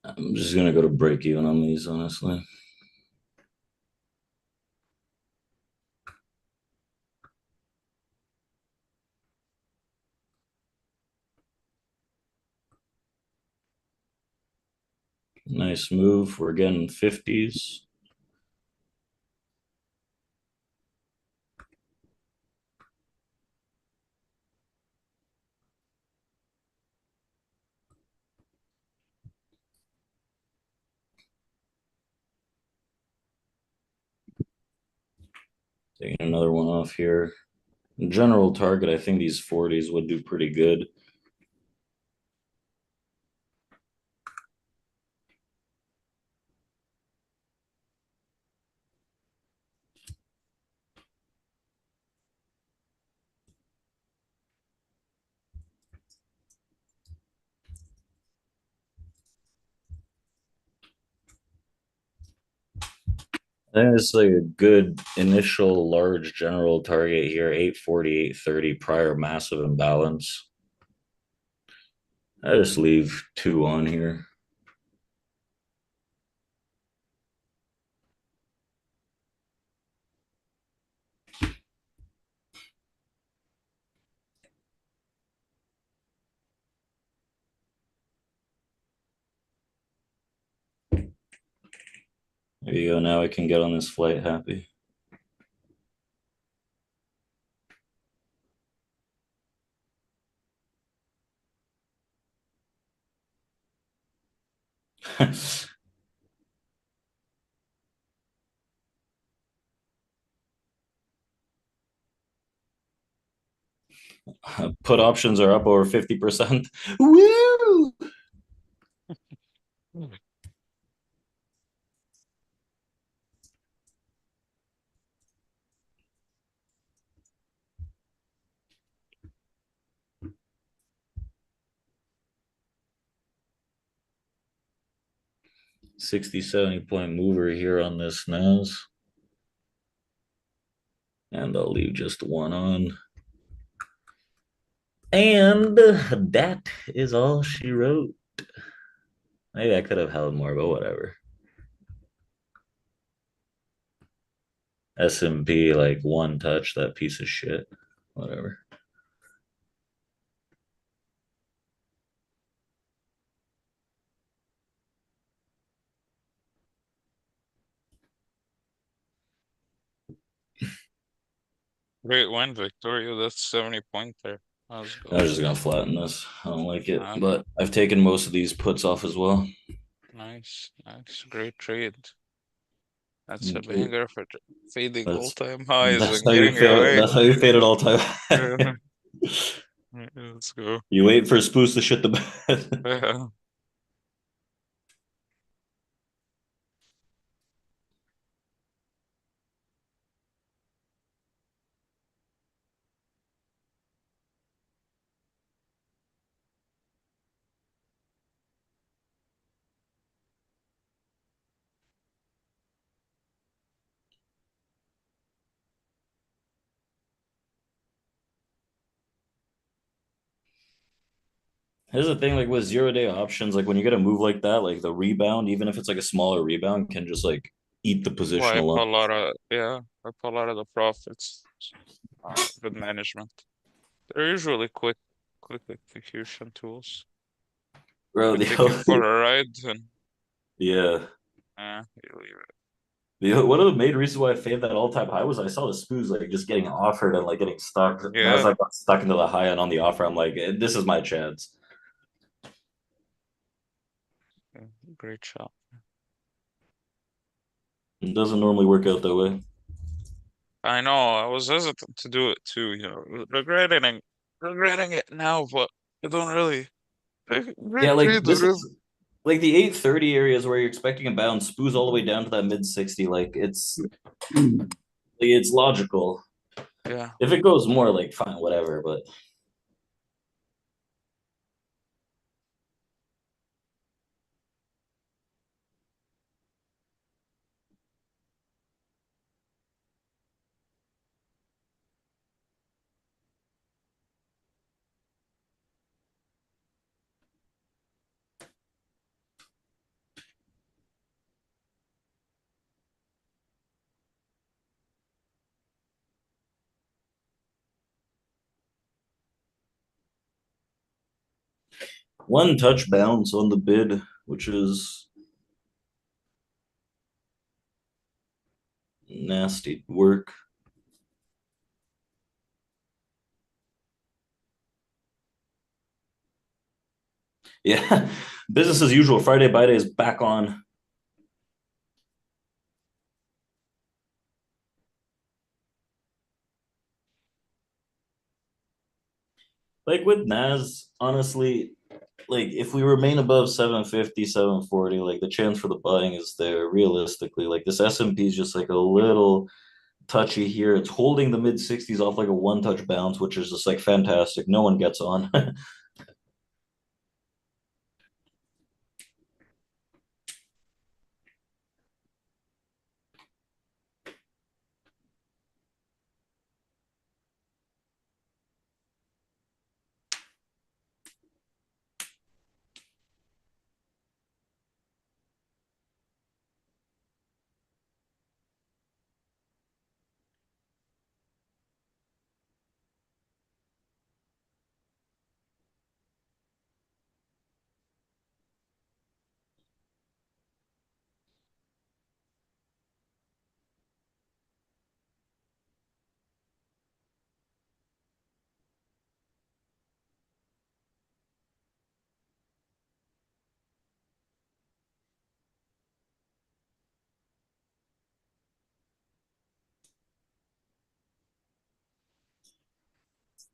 I'm just gonna go to break even on these, honestly. Nice move. We're getting 50s. Taking another one off here. General target, I think these 40s would do pretty good. I think it's like a good initial large general target here, 840, 830 prior massive imbalance. I just leave 2 on here. There you go. Now I can get on this flight happy. Put options are up over 50%. Woo! 60-70 point mover here on this NAS. And I'll leave just one on. And that is all she wrote. Maybe I could have held more, but whatever. S&P like one touch, that piece of shit. Whatever. Great win, Victorio. That's 70 point there. Let's I go. was just gonna flatten this. I don't like it, Okay. but I've taken most of these puts off as well. Nice. Great trade. That's a Thank you. banger for fading That's all-time highs that's and how you getting fade. away. That's how you fade it all time. Yeah. Let's go. You wait for Spoos to shit the bed. Yeah. Here's the thing, like with 0 day options, like when you get a move like that, like the rebound, even if it's like a smaller rebound, can just like eat the position Wipe a alone. lot of wipe a lot of the profits. Good management. They're usually quick execution tools. Bro, You take it for a ride and yeah. you leave it. One of the main reasons why I favored that all-time high was I saw the Spoos like just getting offered and like getting stuck. And as Yeah. I got stuck into the high end on the offer, I'm like, this is my chance. Great shot. It doesn't normally work out that way. I know, I was hesitant to do it too, regretting it now, but I don't really. Yeah, Great like trade, this whatever. is like the 830 areas where you're expecting a bounce, Spoos all the way down to that mid 60. Like it's logical. Yeah. If it goes more, like fine, whatever. But one touch bounce on the bid, which is nasty work. Yeah, business as usual. Friday buy day is back on. Like with Nas, honestly, like if we remain above 750, 740, like the chance for the buying is there realistically. Like this S&P is just like a little touchy here. It's holding the mid 60s off like a one touch bounce, which is just like fantastic. No one gets on.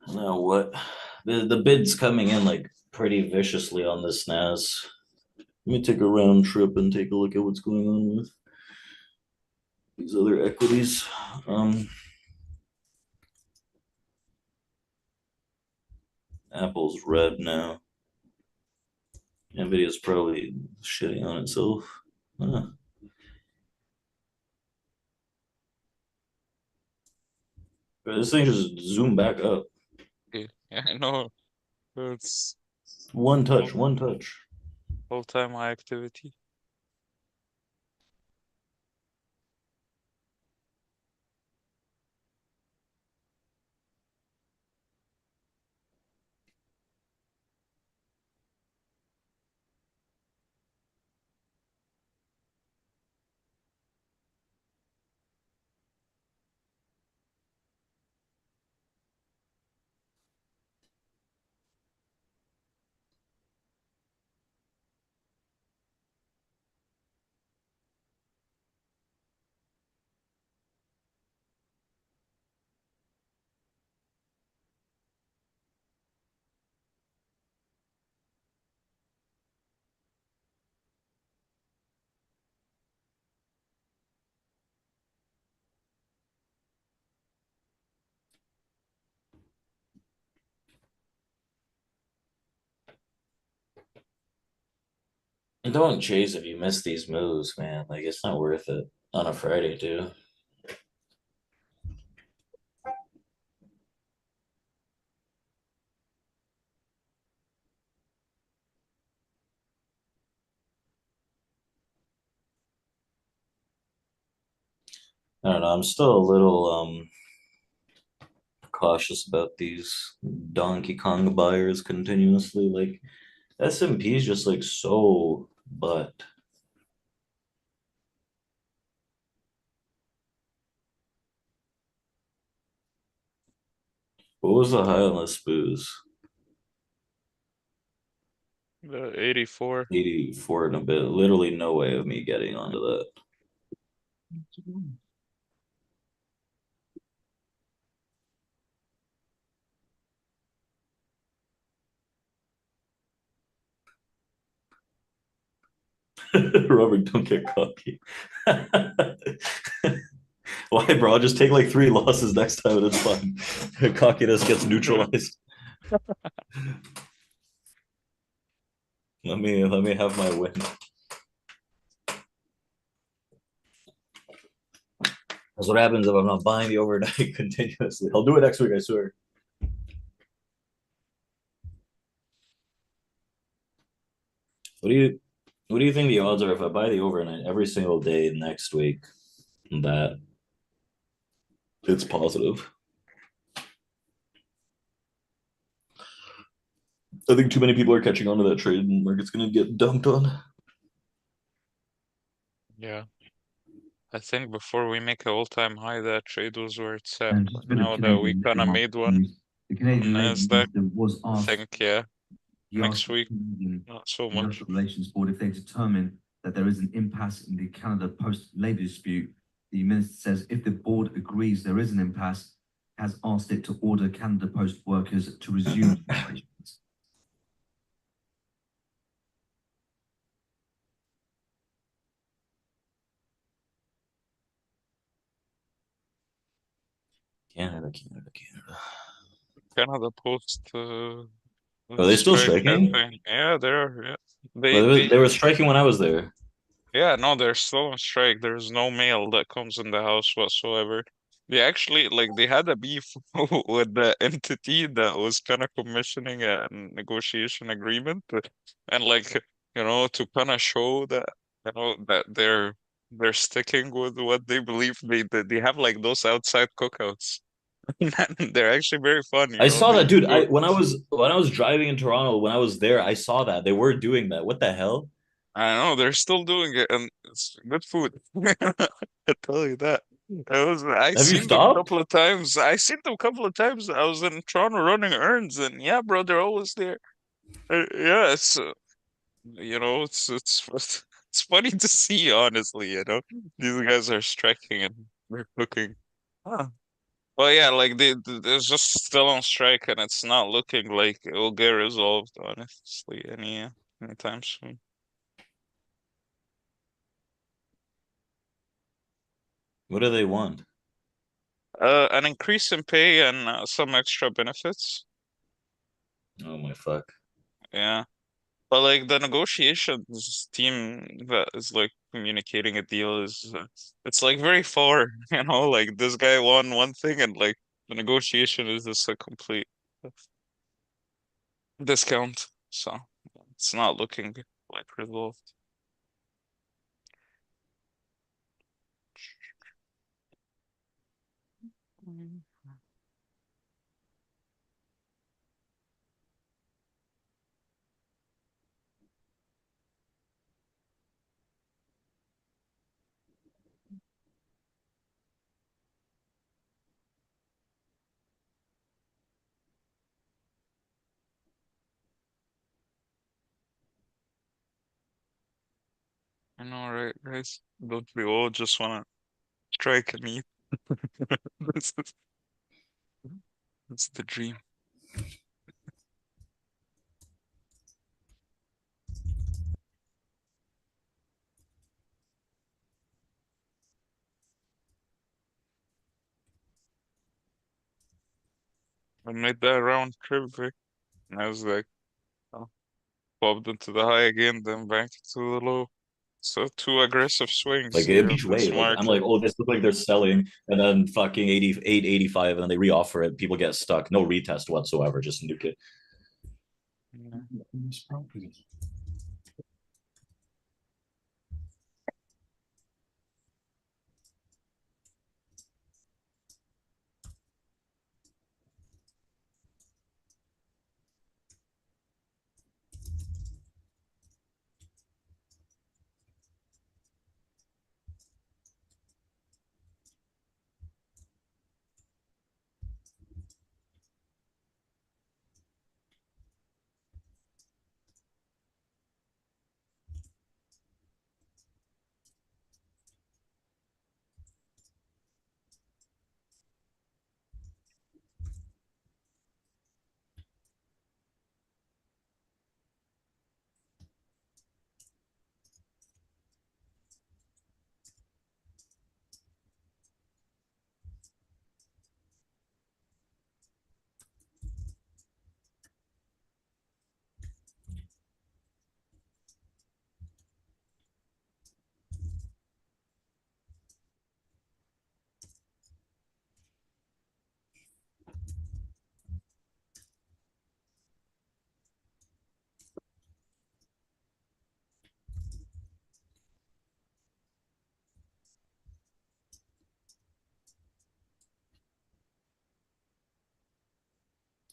Now what? The bid's coming in like pretty viciously on this NAS. Let me take a round trip and take a look at what's going on with these other equities. Apple's red now. Nvidia's probably shitting on itself. Huh. But this thing just zoomed back up. Yeah, I know. It's One touch, one touch. all-time high activity. And don't chase if you miss these moves, man. Like it's not worth it on a Friday too. I don't know. I'm still a little cautious about these Donkey Kong buyers continuously. Like S&P is just like so but what was the high on this booze? The 84. 84 and a bit. Literally no way of me getting onto that. Robert, don't get cocky. Why, bro? I'll just take like 3 losses next time and it's fine. Cockiness gets neutralized. Let me have my win. That's what happens if I'm not buying the overnight continuously. I'll do it next week, I swear. What do you think the odds are if I buy the overnight every single day next week that it's positive? I think too many people are catching on to that trade and the market's gonna get dumped on. Yeah. I think before we make an all-time high, that trade was where it's at. And But just a bit now of that we Canadian kind of labor made one news. The Canadian on Labour NASDAQ, Minister was I asked, think, yeah, he next asked the week, Canadian not so much. Industrial Relations Board if they determine that there is an impasse in the Canada post-Labour dispute. The minister says if the board agrees there is an impasse, has asked it to order Canada Post workers to resume operations. Canada. Canada Post Are they still strike, I striking? think. Yeah, they're yeah. They were striking when I was there. Yeah, no, they're still on strike. There's no mail that comes in the house whatsoever. They actually they had a beef with the entity that was kind of commissioning a negotiation agreement, and to kind of show that that they're sticking with what they believe. They have like those outside cookouts. They're actually very fun, I saw They that, dude. go. When I was driving in Toronto, when I was there, I saw that they were doing that. What the hell? I know they're still doing it, and it's good food. I tell you that. I Have you seen them a stopped? couple of times. I seen them a couple of times. I was in Toronto running errands, and yeah, bro, they're always there. Yeah, it's it's funny to see, honestly. These guys are striking and they're cooking. Huh. Well, yeah, like there's just still on strike, and it's not looking like it will get resolved, honestly, anytime soon. What do they want? An increase in pay and some extra benefits. Oh my fuck. Yeah. But like the negotiations team that is like communicating a deal is it's like very far, you know, like this guy won one thing and like the negotiation is just a complete discount. So it's not looking like resolved. I know, right, guys? Don't we all just wanna strike and eat? This is That's the dream. I made that round trip, Vic. And I was like, oh, popped into the high again, then back to the low. So two aggressive swings Like here each on this way. Like I'm market. like, oh, this looks like they're selling, and then fucking 88, 85, and then they reoffer it. People get stuck. No retest whatsoever. Just nuke it. Yeah.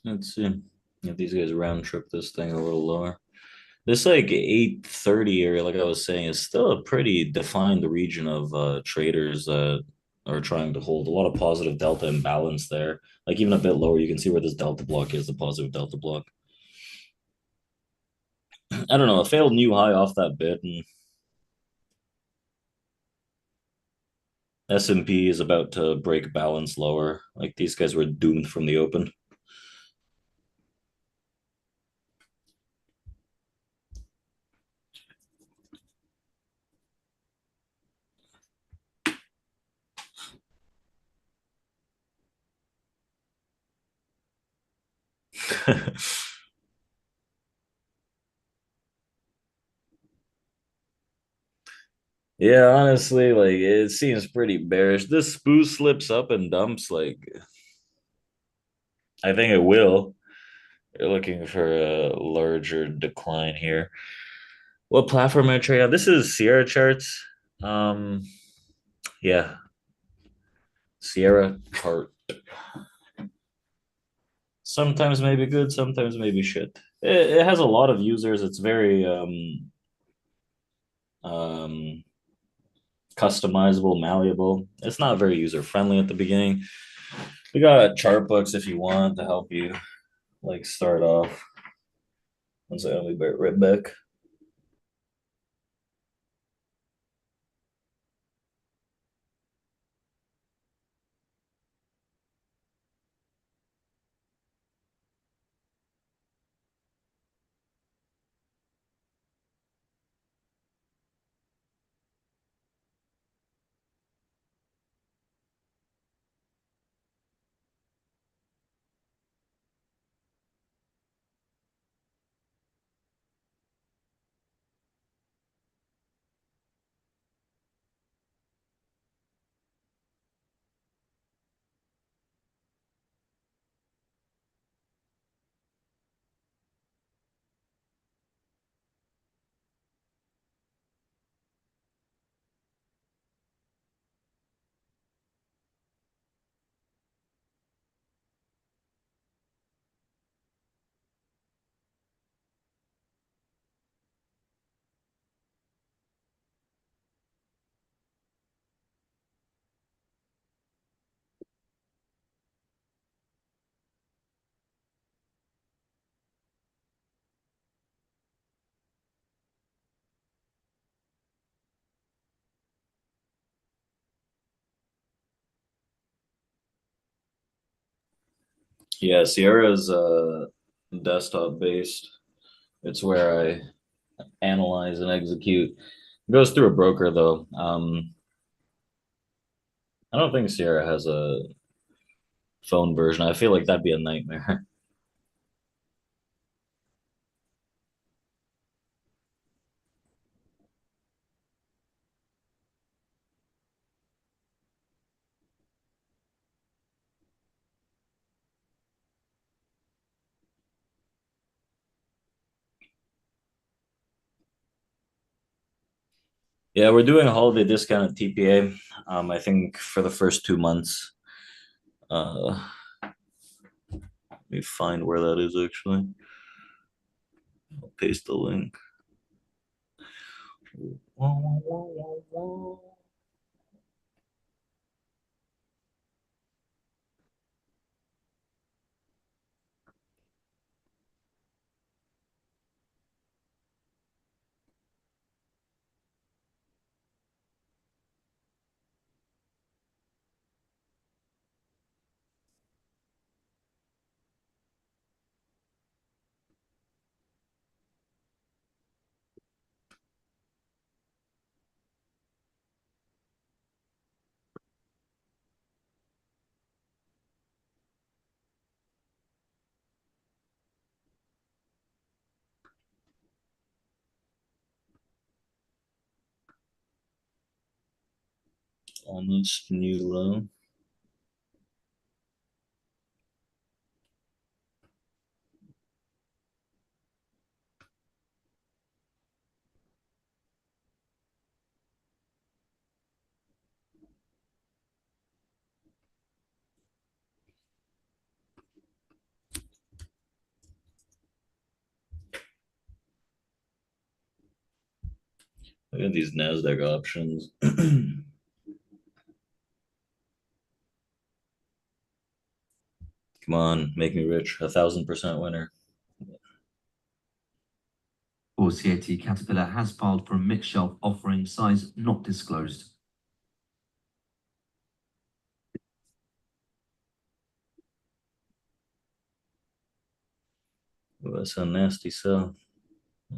Let's see if these guys round trip this thing a little lower. This like 830 area, like I was saying, is still a pretty defined region of traders that are trying to hold a lot of positive delta imbalance there. Like even a bit lower, you can see where this delta block is, the positive delta block. I don't know, a failed new high off that bit, and S&P is about to break balance lower. Like these guys were doomed from the open. Yeah, honestly, like it seems pretty bearish. This spoof slips up and dumps, like I think it will. You're looking for a larger decline here. What platform I trade on? This is Sierra charts. Um, yeah, Sierra chart. Sometimes maybe good, sometimes maybe shit. It has a lot of users. It's very um customizable, malleable. It's not very user friendly at the beginning. We got chart books if you want to help you like start off. One second, let me be right back. Yeah, Sierra is desktop based. It's where I analyze and execute. It goes through a broker though. I don't think Sierra has a phone version. I feel like that'd be a nightmare. Yeah, we're doing a holiday discount at TPA. I think for the first 2 months. Let me find where that is actually. I'll paste the link. Almost new low. Look at these NASDAQ options. Come on, make me rich. 1,000% winner. Or CAT Caterpillar has filed for a mixed shelf offering, size not disclosed. Oh, that's a nasty sell.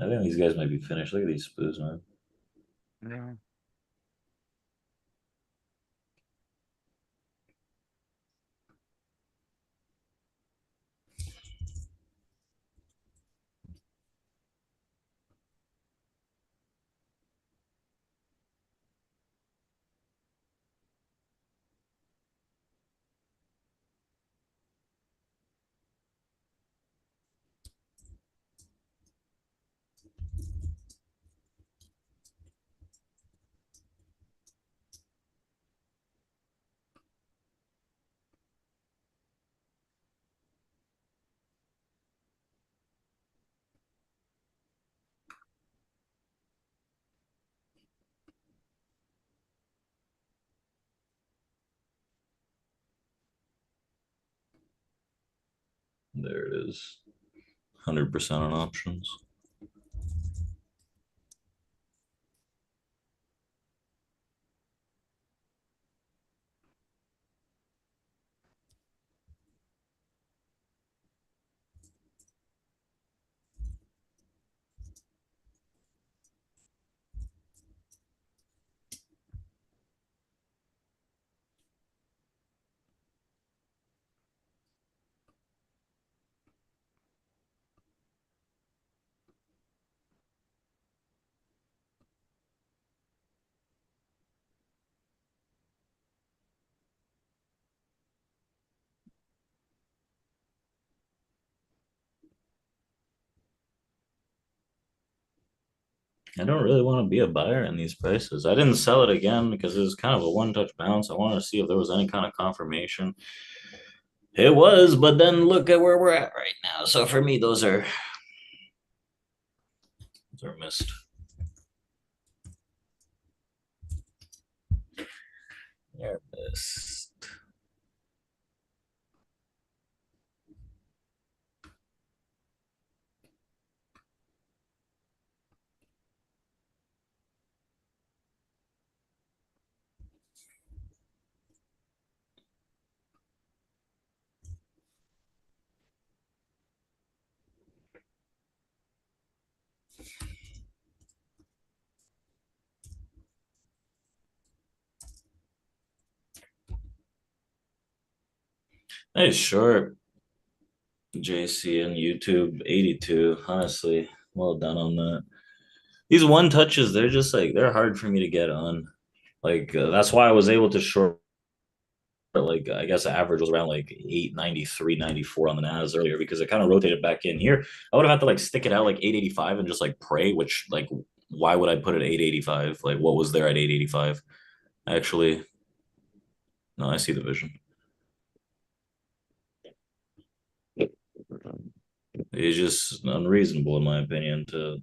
I think these guys might be finished. Look at these spoos, man. Yeah. There it is. 100% on options. I don't really want to be a buyer in these prices. I didn't sell it again because it was kind of a one-touch bounce. I wanted to see if there was any kind of confirmation. It was, but then look at where we're at right now. So for me, those are missed. They're missed. Nice short. JC and YouTube 82. Honestly, well done on that. These one touches, they're just like they're hard for me to get on. Like that's why I was able to short. Like I guess the average was around like 893, 94 on the NAS earlier because it kind of rotated back in here. I would have had to like stick it out like 885 and just like pray, which like why would I put it 885? Like what was there at 885? Actually, no, I see the vision. It's just unreasonable in my opinion to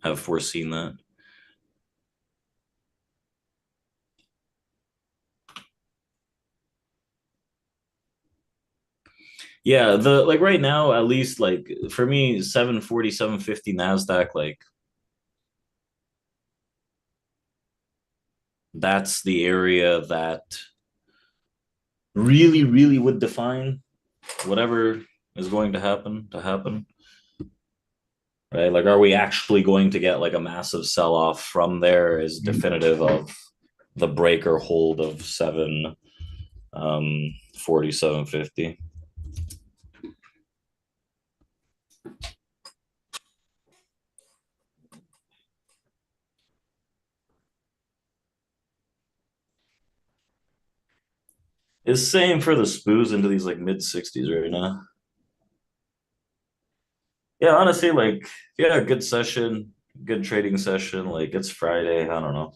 have foreseen that. Yeah, the like right now, at least like for me, 740, 750 NASDAQ, like that's the area that really, really would define whatever is going to happen. Right? Like, are we actually going to get like a massive sell-off from there is definitive of the break or hold of 740, 750. It's same for the spoos into these like mid 60s right now. Yeah, honestly, like yeah, good session, good trading session. Like it's Friday. I don't know.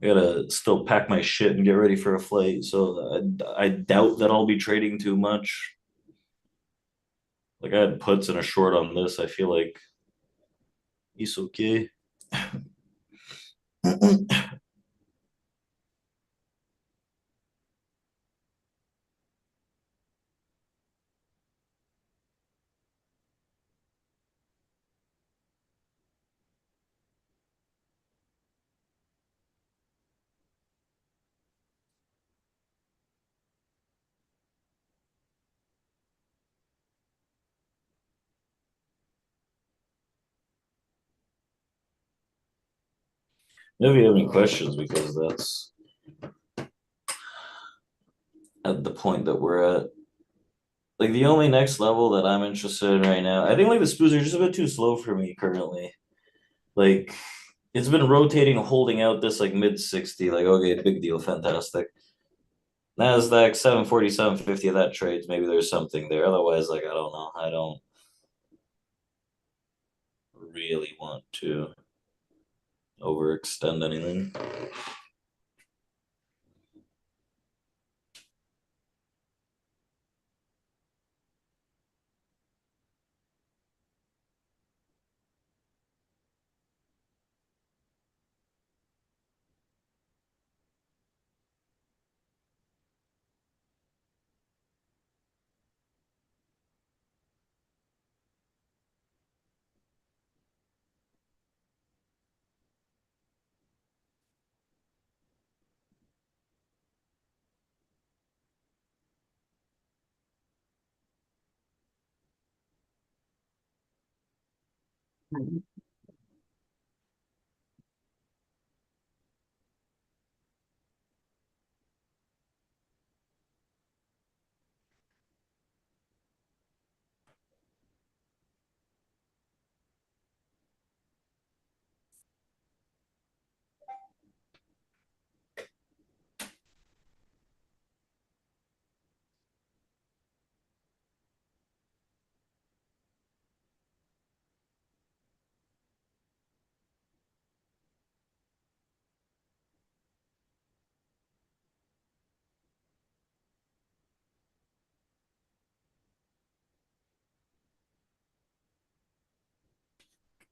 I gotta still pack my shit and get ready for a flight. So I doubt that I'll be trading too much. Like I had puts and a short on this. I feel like it's okay. If you have any questions, because that's at the point that we're at. Like the only next level that I'm interested in right now, I think like the spoos are just a bit too slow for me currently. Like it's been rotating, holding out this like mid 60, like okay, big deal, fantastic. Nasdaq 740, 750 of that trades, maybe there's something there. Otherwise, like I don't know. I don't really want to overextend anything.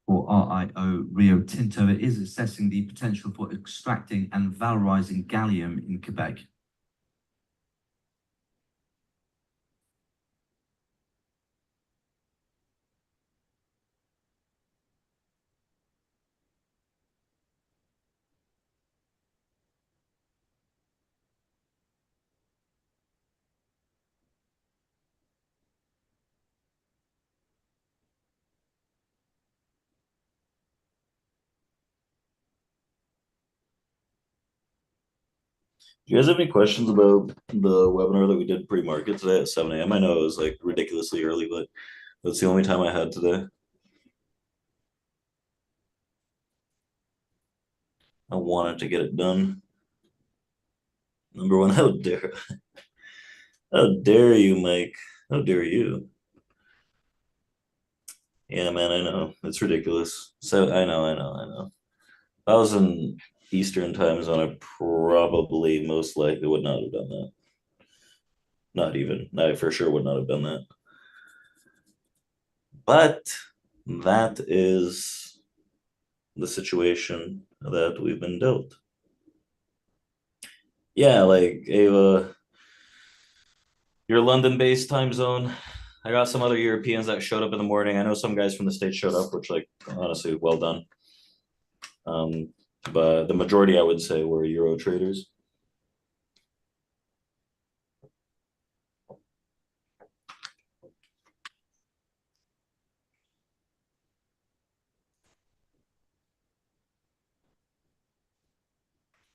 For RIO Rio Tinto, it is assessing the potential for extracting and valorizing gallium in Quebec. you guys have any questions about the webinar that we did pre-market today at 7 a.m.? I know it was like ridiculously early, but that's the only time I had today. I wanted to get it done. Number one, how dare you, Mike? How dare you? Yeah, man, I know. It's ridiculous. So I know. If I was in Eastern time zone, I probably most likely would not have done that. Not even. I for sure would not have done that. But that is the situation that we've been dealt. Yeah, like Ava, your London-based time zone. I got some other Europeans that showed up in the morning. I know some guys from the States showed up, which, like, honestly, well done. But the majority, I would say, were Euro traders.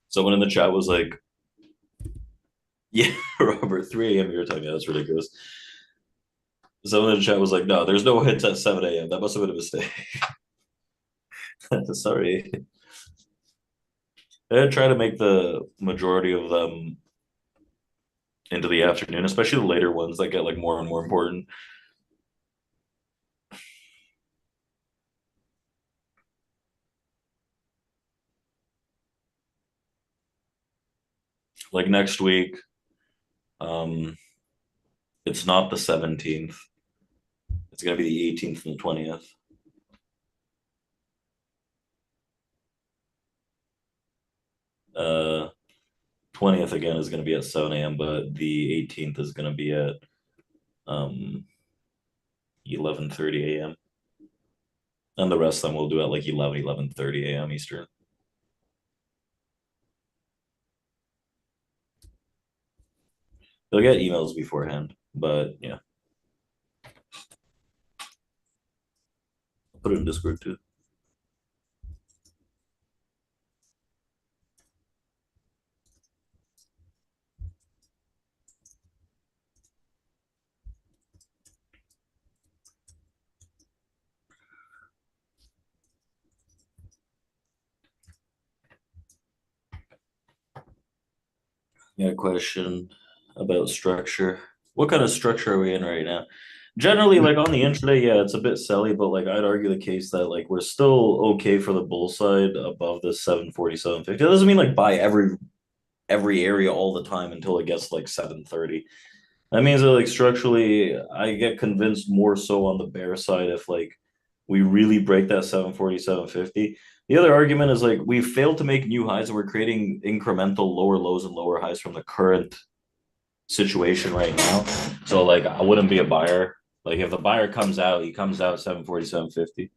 Someone in the chat was like, yeah, Robert, 3 a.m. your time. Yeah, that's ridiculous. Someone in the chat was like, no, there's no hits at 7 a.m. That must have been a mistake. Sorry. I try to make the majority of them into the afternoon, especially the later ones that get like more and more important. Like next week, it's not the 17th. It's gonna be the 18th and 20th. 20th again is gonna be at 7 a.m., but the 18th is gonna be at 11:30 a.m. And the rest of them we'll do at like 11:30 a.m. Eastern. They'll get emails beforehand, but yeah. I'll put it in Discord too. Yeah, question about structure. What kind of structure are we in right now? Generally, like on the intraday, yeah, it's a bit silly, but like I'd argue the case that like we're still okay for the bull side above the 740, 750. It doesn't mean like buy every area all the time until it gets like 730. That means that like structurally, I get convinced more so on the bear side if like we really break that 740, 750. The other argument is like we failed to make new highs and we're creating incremental lower lows and lower highs from the current situation right now. So like I wouldn't be a buyer. Like if the buyer comes out, he comes out 740, 750.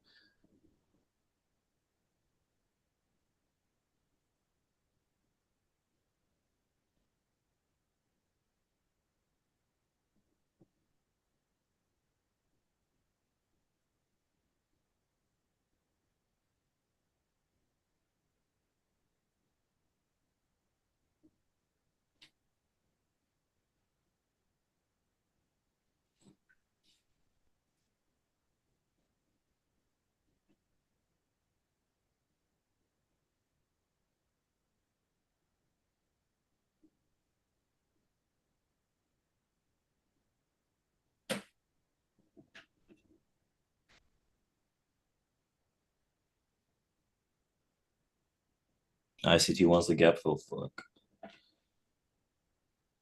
ICT wants the gap fill. Fuck.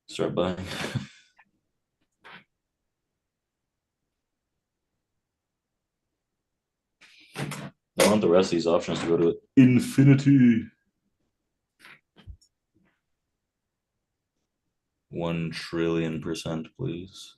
Start buying. I want the rest of these options to go to infinity. 1 trillion%, please.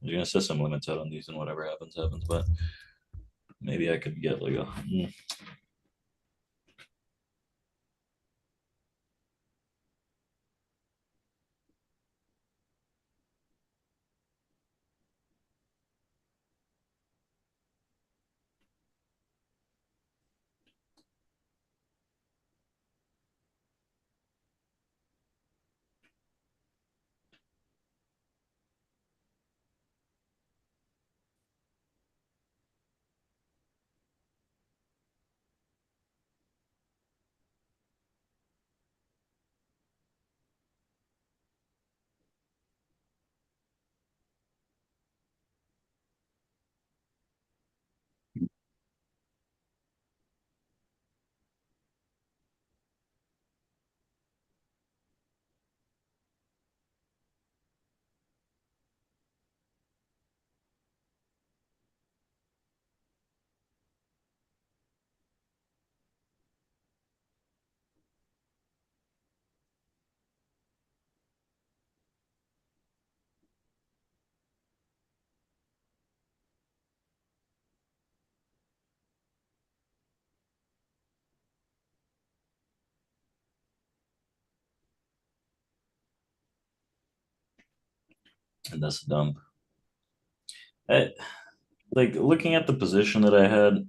You're gonna set some limits out on these, and whatever happens, happens. But maybe I could get like a and that's a dump. Like looking at the position that I had,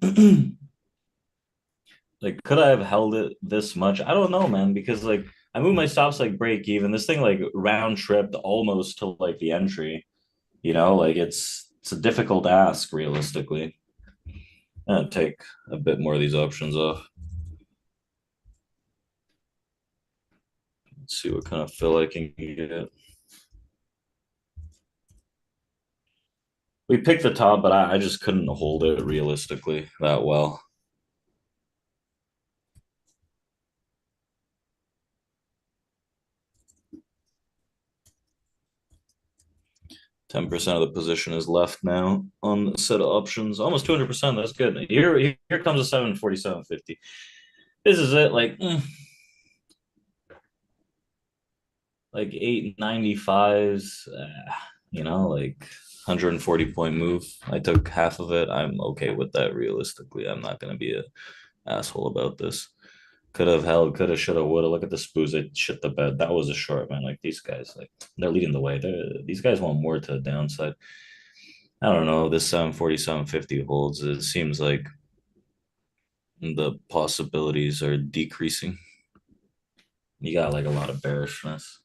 like could I have held it this much? I don't know, man, because like I moved my stops like break even. This thing like round tripped almost to like the entry. Like it's a difficult ask realistically. I'd take a bit more of these options off. Let's see what kind of fill I can get. We picked the top, but I just couldn't hold it realistically that well. %10 of the position is left now on the set of options. Almost 200%. That's good. Here comes a 747.50. This is it. Like 895s. Like 140-point move. I took half of it. I'm okay with that realistically. I'm not gonna be an asshole about this. Could have held, could have, should have, would have. Look at the spoos. They shit the bed. That was a short, man. Like these guys, like they're leading the way. These guys want more to the downside. I don't know. This 747.50 holds. It seems like the possibilities are decreasing. You got like a lot of bearishness.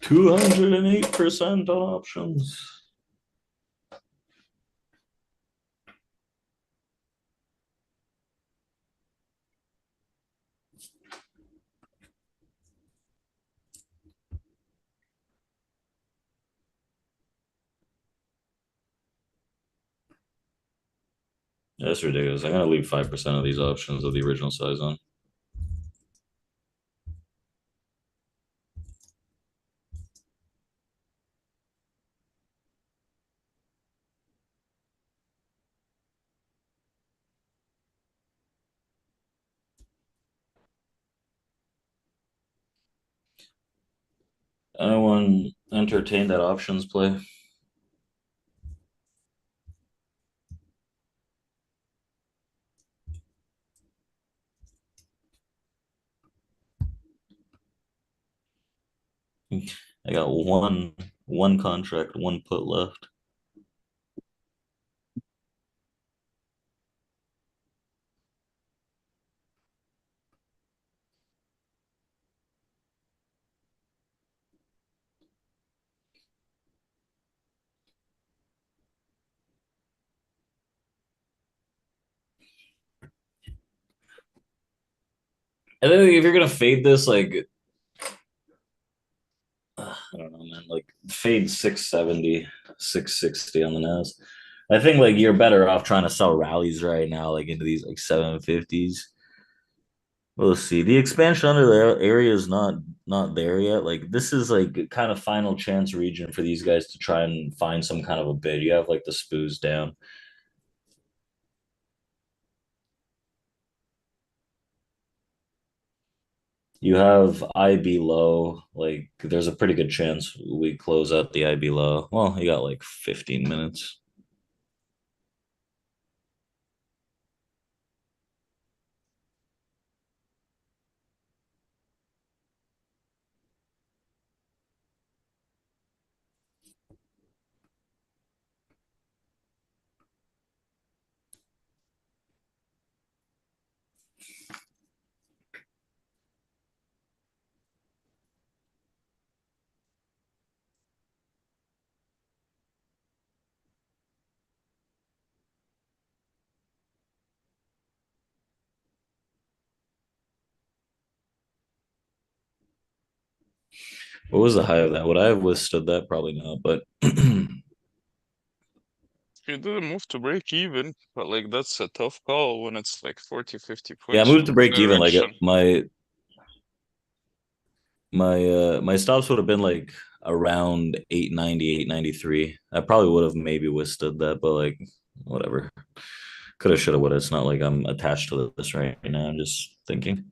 $208 on options. That's ridiculous. I'm gonna leave 5% of these options of the original size on. Anyone entertain that options play? I got one contract, one put left. And then if you're gonna fade this, like I don't know, man, like fade 670, 660 on the nose. I think like you're better off trying to sell rallies right now, like into these like 750s. We'll see. The expansion under the area is not there yet. Like this is like kind of final chance region for these guys to try and find some kind of a bid. You have like the spoos down. You have IB low. Like there's a pretty good chance we close out the IB low. Well, you got like 15 minutes. What was the high of that? Would I have withstood that? Probably not, but You didn't move to break even, but like that's a tough call when it's like 40, 50 yeah, I points moved to from break even. Like direction. my stops would have been like around 890, 893. I probably would have maybe withstood that, but like whatever. Could have, should have, would have. It's not like I'm attached to this right now. I'm just thinking.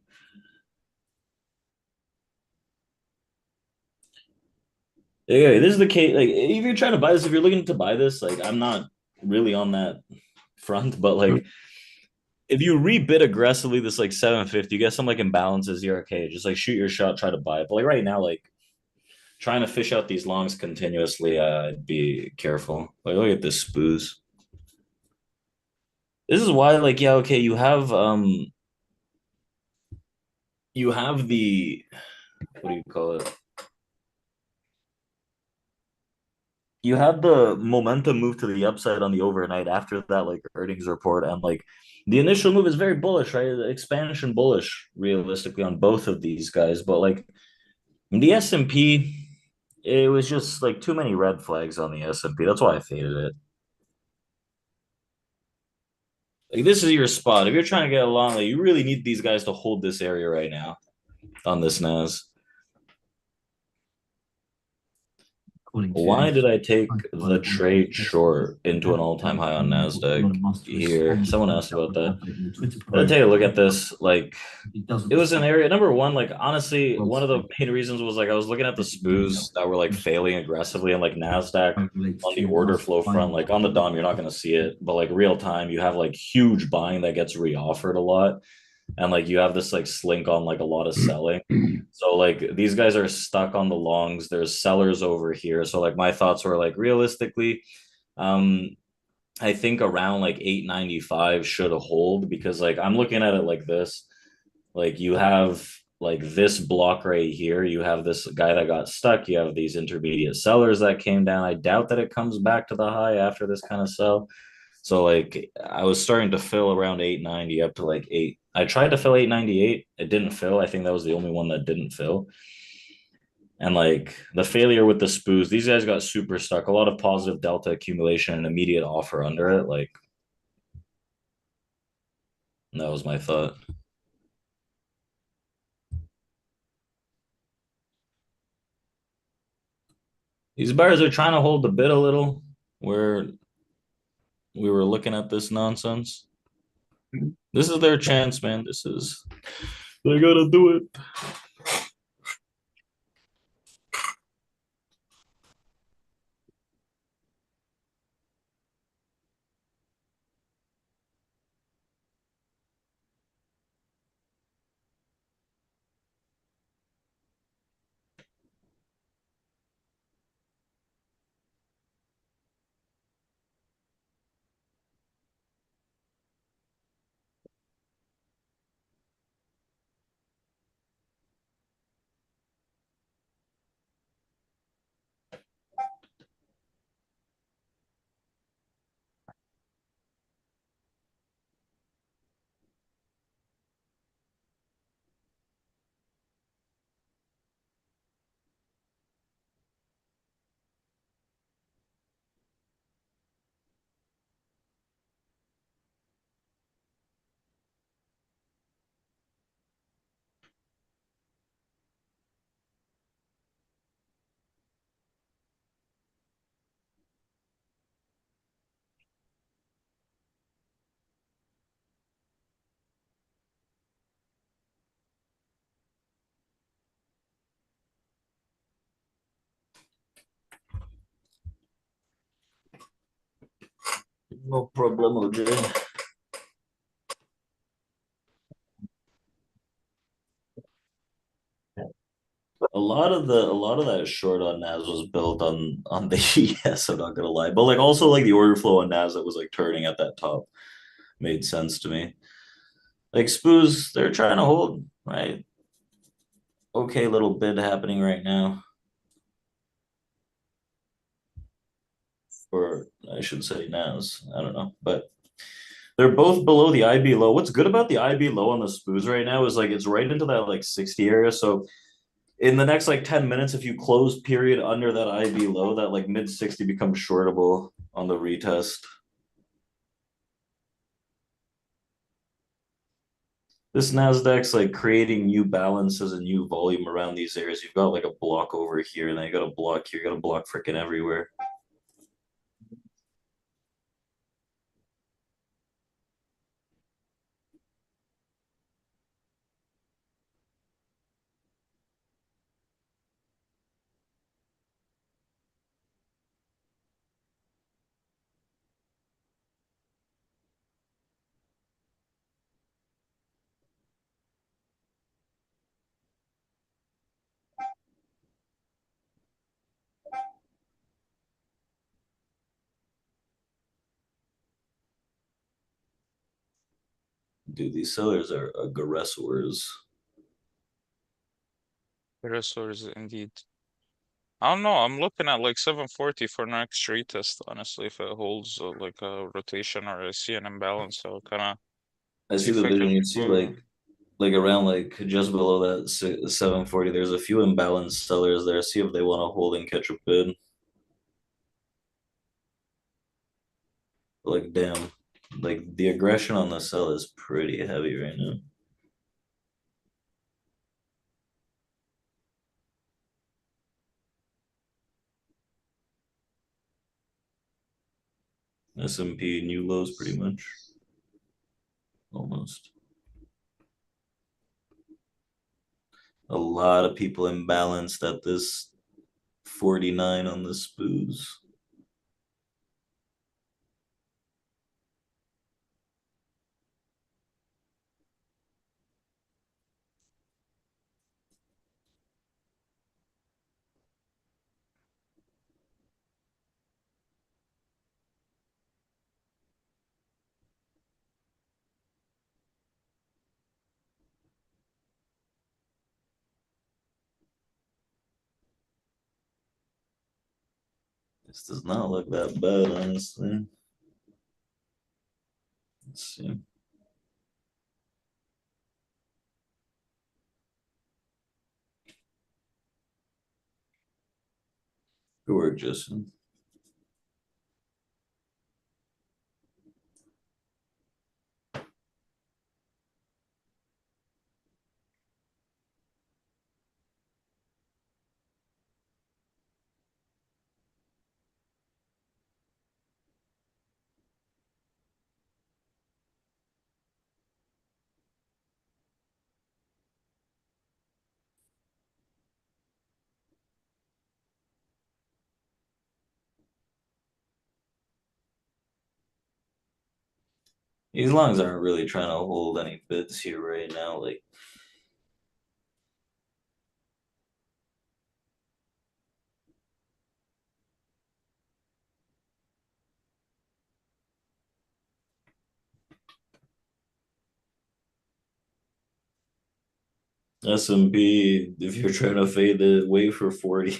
Yeah, this is the case. Like, if you're trying to buy this, if you're looking to buy this, like, I'm not really on that front, but like, if you rebid aggressively, this like 750, you get some like imbalances, you're okay. Just like shoot your shot, try to buy it. But like right now, like trying to fish out these longs continuously, I'd be careful. Like, look at this spoos. This is why, like, yeah, okay, you have the what do you call it? You had the momentum move to the upside on the overnight after that like earnings report, and like the initial move is very bullish, right? Expansion bullish realistically on both of these guys, but like the S&P, it was just like too many red flags on the S&P. That's why I faded it. Like, this is your spot. If you're trying to get along, like, you really need these guys to hold this area right now on this NAS. Why did I take the trade short into an all-time high on NASDAQ here? Someone asked about that. Let's take a look at this. Like, it was an area, number one, like, honestly, one of the main reasons was like I was looking at the SPOOs that were like failing aggressively, and like NASDAQ on the order flow front, like on the DOM, you're not going to see it, but like real time, you have like huge buying that gets reoffered a lot. And like you have this like slink on like a lot of selling. So like these guys are stuck on the longs. There's sellers over here. So like my thoughts were like realistically, um, I think around like 895 should hold, because like I'm looking at it like this. Like you have like this block right here. You have this guy that got stuck. You have these intermediate sellers that came down. I doubt that it comes back to the high after this kind of sell. So like I was starting to fill around 890 up to like 8. I tried to fill 898. It didn't fill. I think that was the only one that didn't fill. And like the failure with the spoos, these guys got super stuck. A lot of positive delta accumulation and immediate offer under it. Like that was my thought. These buyers are trying to hold the bid a little, where we were looking at this nonsense. This is their chance, man. They gotta do it. No problem, Jay. A lot of that short on Nas was built on the ES, I'm not gonna lie. But like also like the order flow on Nas that was like turning at that top made sense to me. Like Spoos, they're trying to hold, right? Okay, little bid happening right now. Or I should say Nas. I don't know. But they're both below the IB low. What's good about the IB low on the Spoos right now is like it's right into that like 60 area. So in the next like 10 minutes, if you close period under that IB low, that like mid 60 becomes shortable on the retest. This Nasdaq's like creating new balances and new volume around these areas. You've got like a block over here, and then you got a block here, you got a block freaking everywhere. Dude, these sellers are aggressors. Aggressors indeed. I don't know. I'm looking at like 740 for next retest, honestly, if it holds like a rotation or I see an imbalance. So kind of I see see if the I vision. can You see move. like around like just below that 740. There's a few imbalanced sellers there. See if they want to hold and catch a bid. Like damn, like the aggression on the sell is pretty heavy right now. S&P new lows pretty much. Almost. A lot of people imbalanced at this 49 on the spoos. This does not look that bad, honestly. Let's see. Good work, Justin. These longs aren't really trying to hold any bids here right now. Like S&P, if you're trying to fade the wait for 40.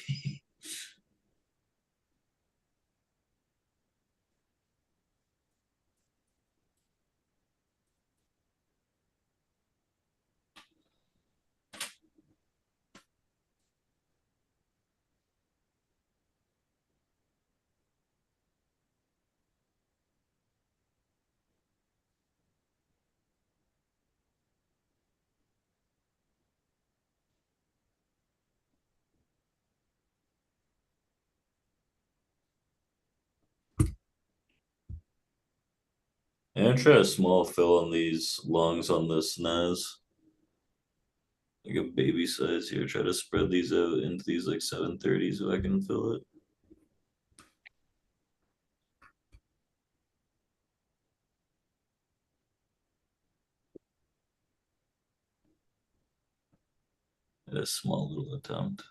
And try a small fill on these longs on this NAS. Like a baby size here. Try to spread these out into these like 730s if I can fill it. A small little attempt.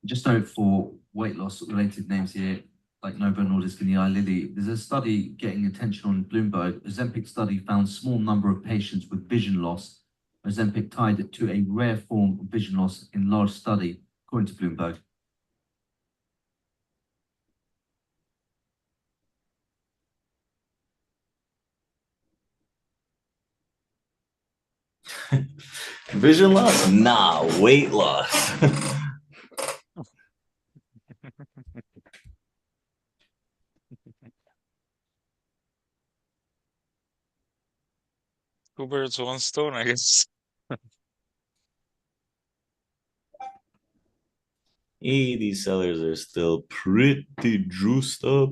Just note for weight loss related names here, like Novo Nordisk and Eli Lilly, there's a study getting attention on Bloomberg. Ozempic study found small number of patients with vision loss. Ozempic tied it to a rare form of vision loss in large study, according to Bloomberg. Vision loss? Nah, weight loss. Two birds, one stone, I guess. These sellers are still pretty juiced up.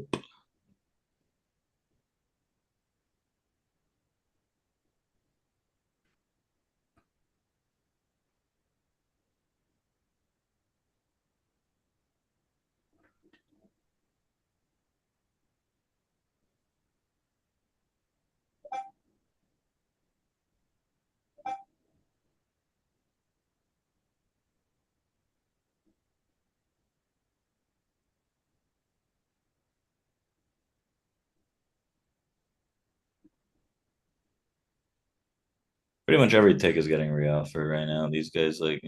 Pretty much every tick is getting reoffered right now. These guys like,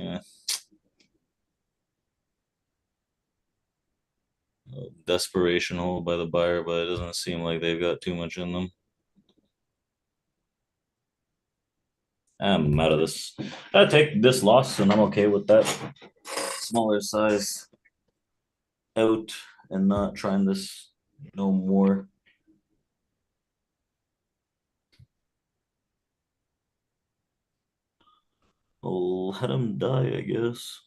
desperation hold by the buyer, but it doesn't seem like they've got too much in them. I'm out of this. I take this loss, and I'm okay with that. Smaller size out and not trying this no more. I'll let him die, I guess.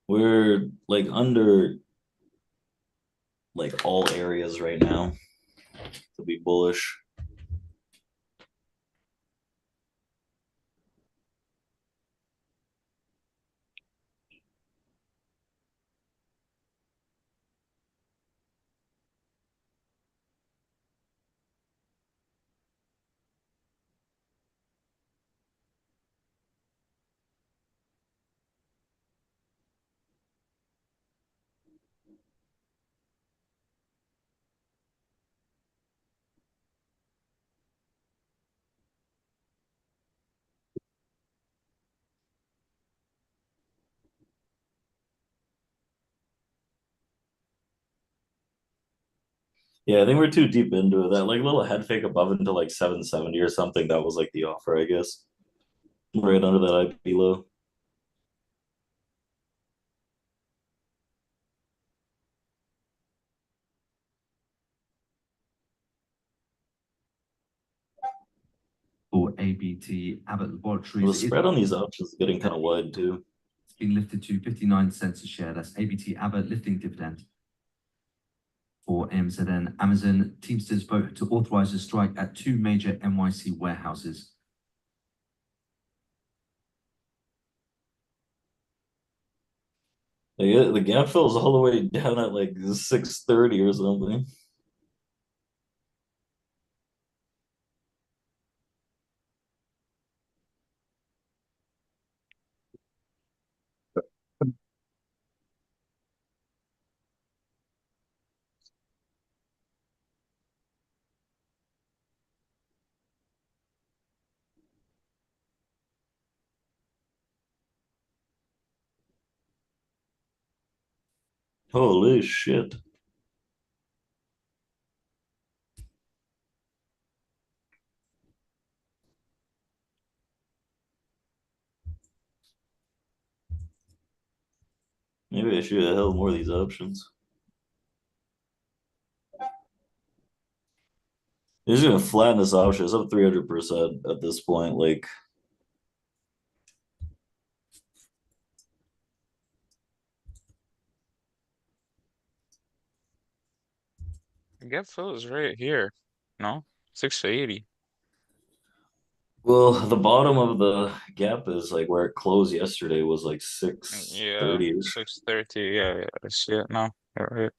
We're like under like all areas right now to be bullish. Yeah, I think we're too deep into it. That like little head fake above into like 770 or something. That was like the offer, I guess. Right under that IP low. For ABT Abbott Well, Laboratories, the spread on these options is getting kind of wide too. it's been lifted to 59 cents a share. That's ABT Abbott lifting dividend. For AMZN, Amazon, Teamsters vote to authorize a strike at 2 major NYC warehouses. The gap fills all the way down at like 630 or something. Holy shit. Maybe I should have held more of these options. He's gonna flatten this option. It's up 300% at this point. Like, Gap fill is right here. No? 680. well, the bottom of the gap is like where it closed yesterday was like Yeah, 630. 630. Yeah, yeah, I see it now. Yeah, right.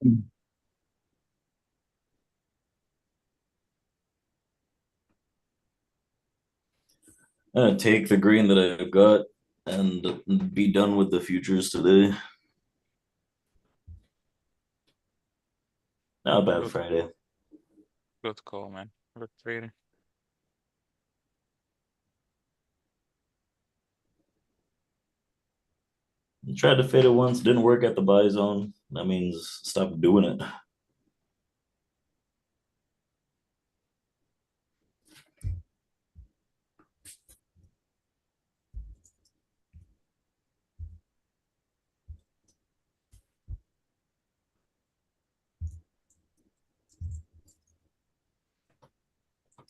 I'm gonna take the green that I've got and be done with the futures today. Not bad Friday. Good call, man. Good trading. Tried to fade it once, didn't work at the buy zone. That means stop doing it.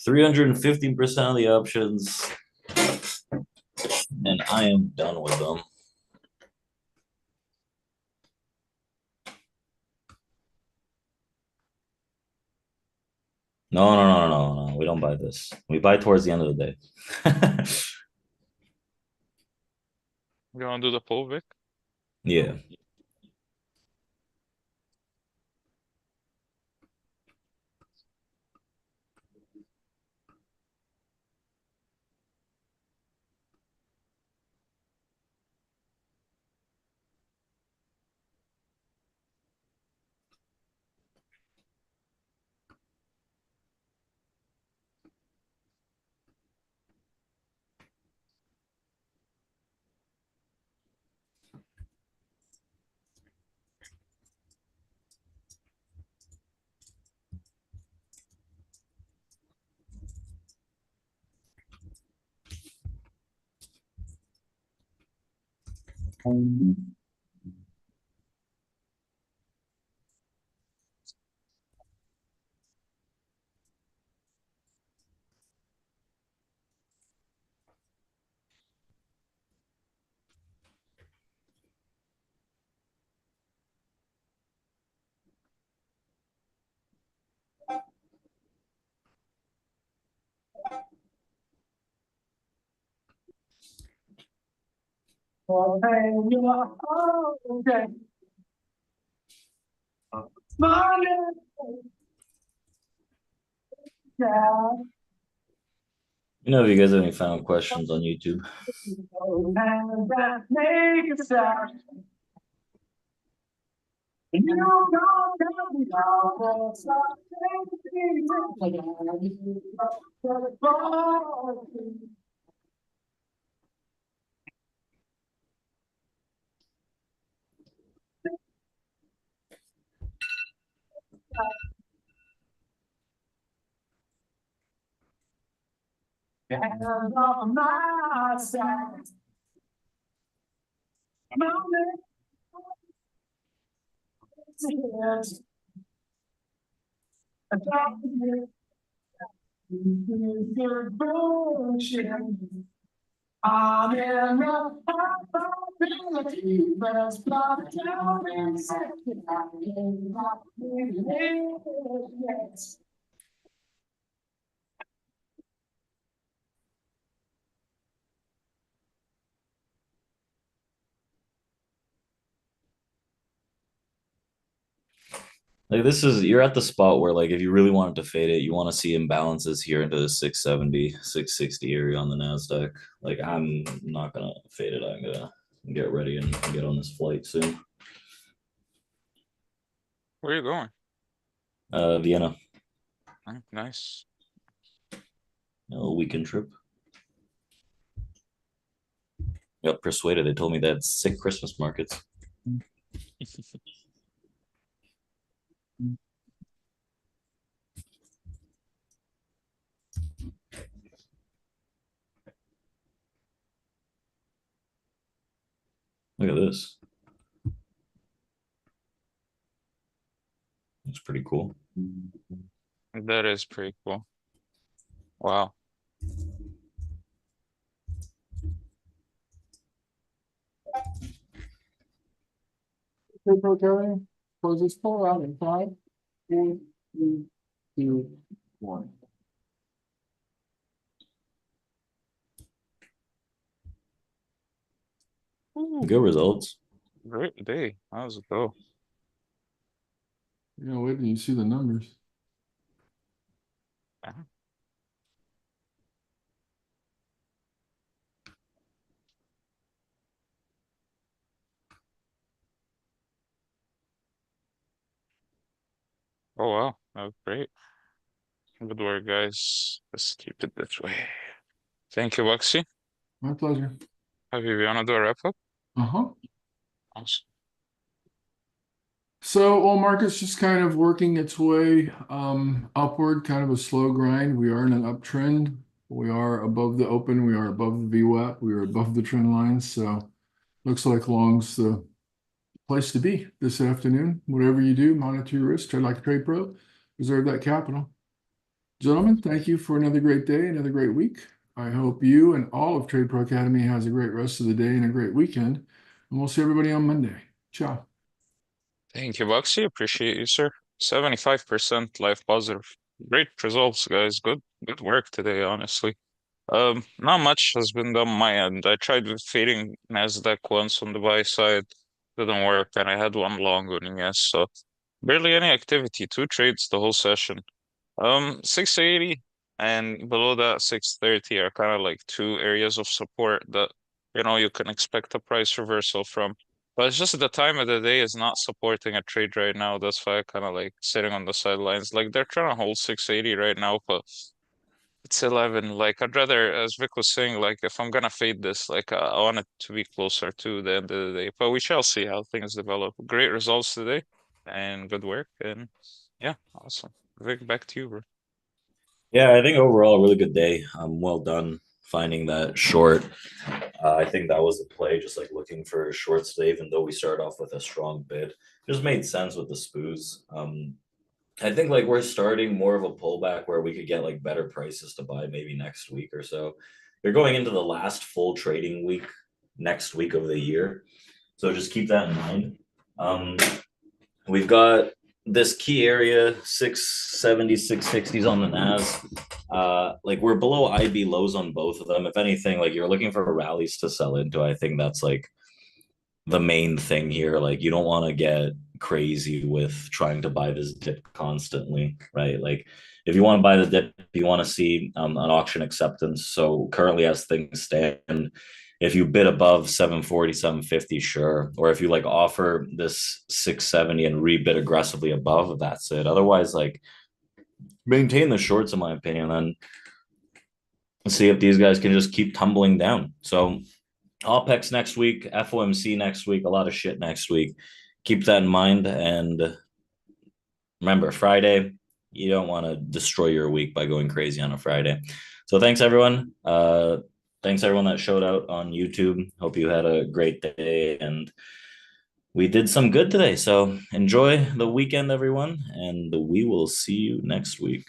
$350% of the options, and I am done with them. No. We don't buy this. We buy towards the end of the day. You want to do the poll, Vic? Yeah. You know, if you guys have any final questions on YouTube. Like this is, you're at the spot where like if you really wanted to fade it, you want to see imbalances here into the 670, 660 area on the NASDAQ. Like I'm not gonna fade it. I'm gonna get ready and get on this flight soon. Where are you going? Vienna. Nice. A little weekend trip. Got persuaded. They told me they had sick Christmas markets. Look at this. It's pretty cool. That is pretty cool. Wow. Close this poll out in 5, 4, 3, 2, 1. Good results. Great day. How's it go? You know, wait till you see the numbers. Oh wow, that was great. Good work, guys. Let's keep it this way. Thank you, Waxy. My pleasure. Have you wanna do a wrap up? Uh-huh. Awesome. So oil market's just kind of working its way upward, kind of a slow grind. We are in an uptrend. We are above the open. We are above the VWAP. We are above the trend line. So looks like long's the place to be this afternoon. Whatever you do, monitor your risk, trade like a trade pro, reserve that capital. Gentlemen, thank you for another great day, another great week. I hope you and all of TRADEPRO Academy has a great rest of the day and a great weekend. And we'll see everybody on Monday. Ciao. Thank you, Waxy. Appreciate you, sir. 75% life positive. Great results, guys. Good work today, honestly. Not much has been done on my end. I tried with fading Nasdaq once on the buy side, didn't work, and I had one long on yes, so barely any activity. 2 trades the whole session. 680 and below that 630 are kind of like 2 areas of support that you can expect a price reversal from. But it's just the time of the day is not supporting a trade right now. That's why I kind of like sitting on the sidelines. Like they're trying to hold 680 right now, but it's 11. Like I'd rather, as Vic was saying, like if I'm gonna fade this, like I want it to be closer to the end of the day. But we shall see how things develop. Great results today and good work. And yeah, awesome. Vic, back to you, bro. Yeah, I think overall a really good day. Well done finding that short. I think that was the play, just like looking for shorts today, even though we started off with a strong bid. Just made sense with the spoos. I think like we're starting more of a pullback where we could get like better prices to buy maybe next week or so. You're going into the last full trading week next week of the year. So just keep that in mind. We've got this key area 670 660s on the NAS. Like we're below IB lows on both of them. If anything, like you're looking for rallies to sell into. I think that's like the main thing here. Like you don't want to get crazy with trying to buy this dip constantly, right? Like if you want to buy the dip, you want to see an auction acceptance. So currently as things stand, if you bid above 740 750, sure, or if you like offer this 670 and rebid aggressively above, that's it. Otherwise, like maintain the shorts in my opinion, and see if these guys can just keep tumbling down. So OPEX next week, FOMC next week, a lot of shit next week. Keep that in mind. And remember, Friday, you don't want to destroy your week by going crazy on a Friday. So thanks, everyone. Thanks, everyone that showed out on YouTube. Hope you had a great day. And we did some good today. So enjoy the weekend, everyone. And we will see you next week.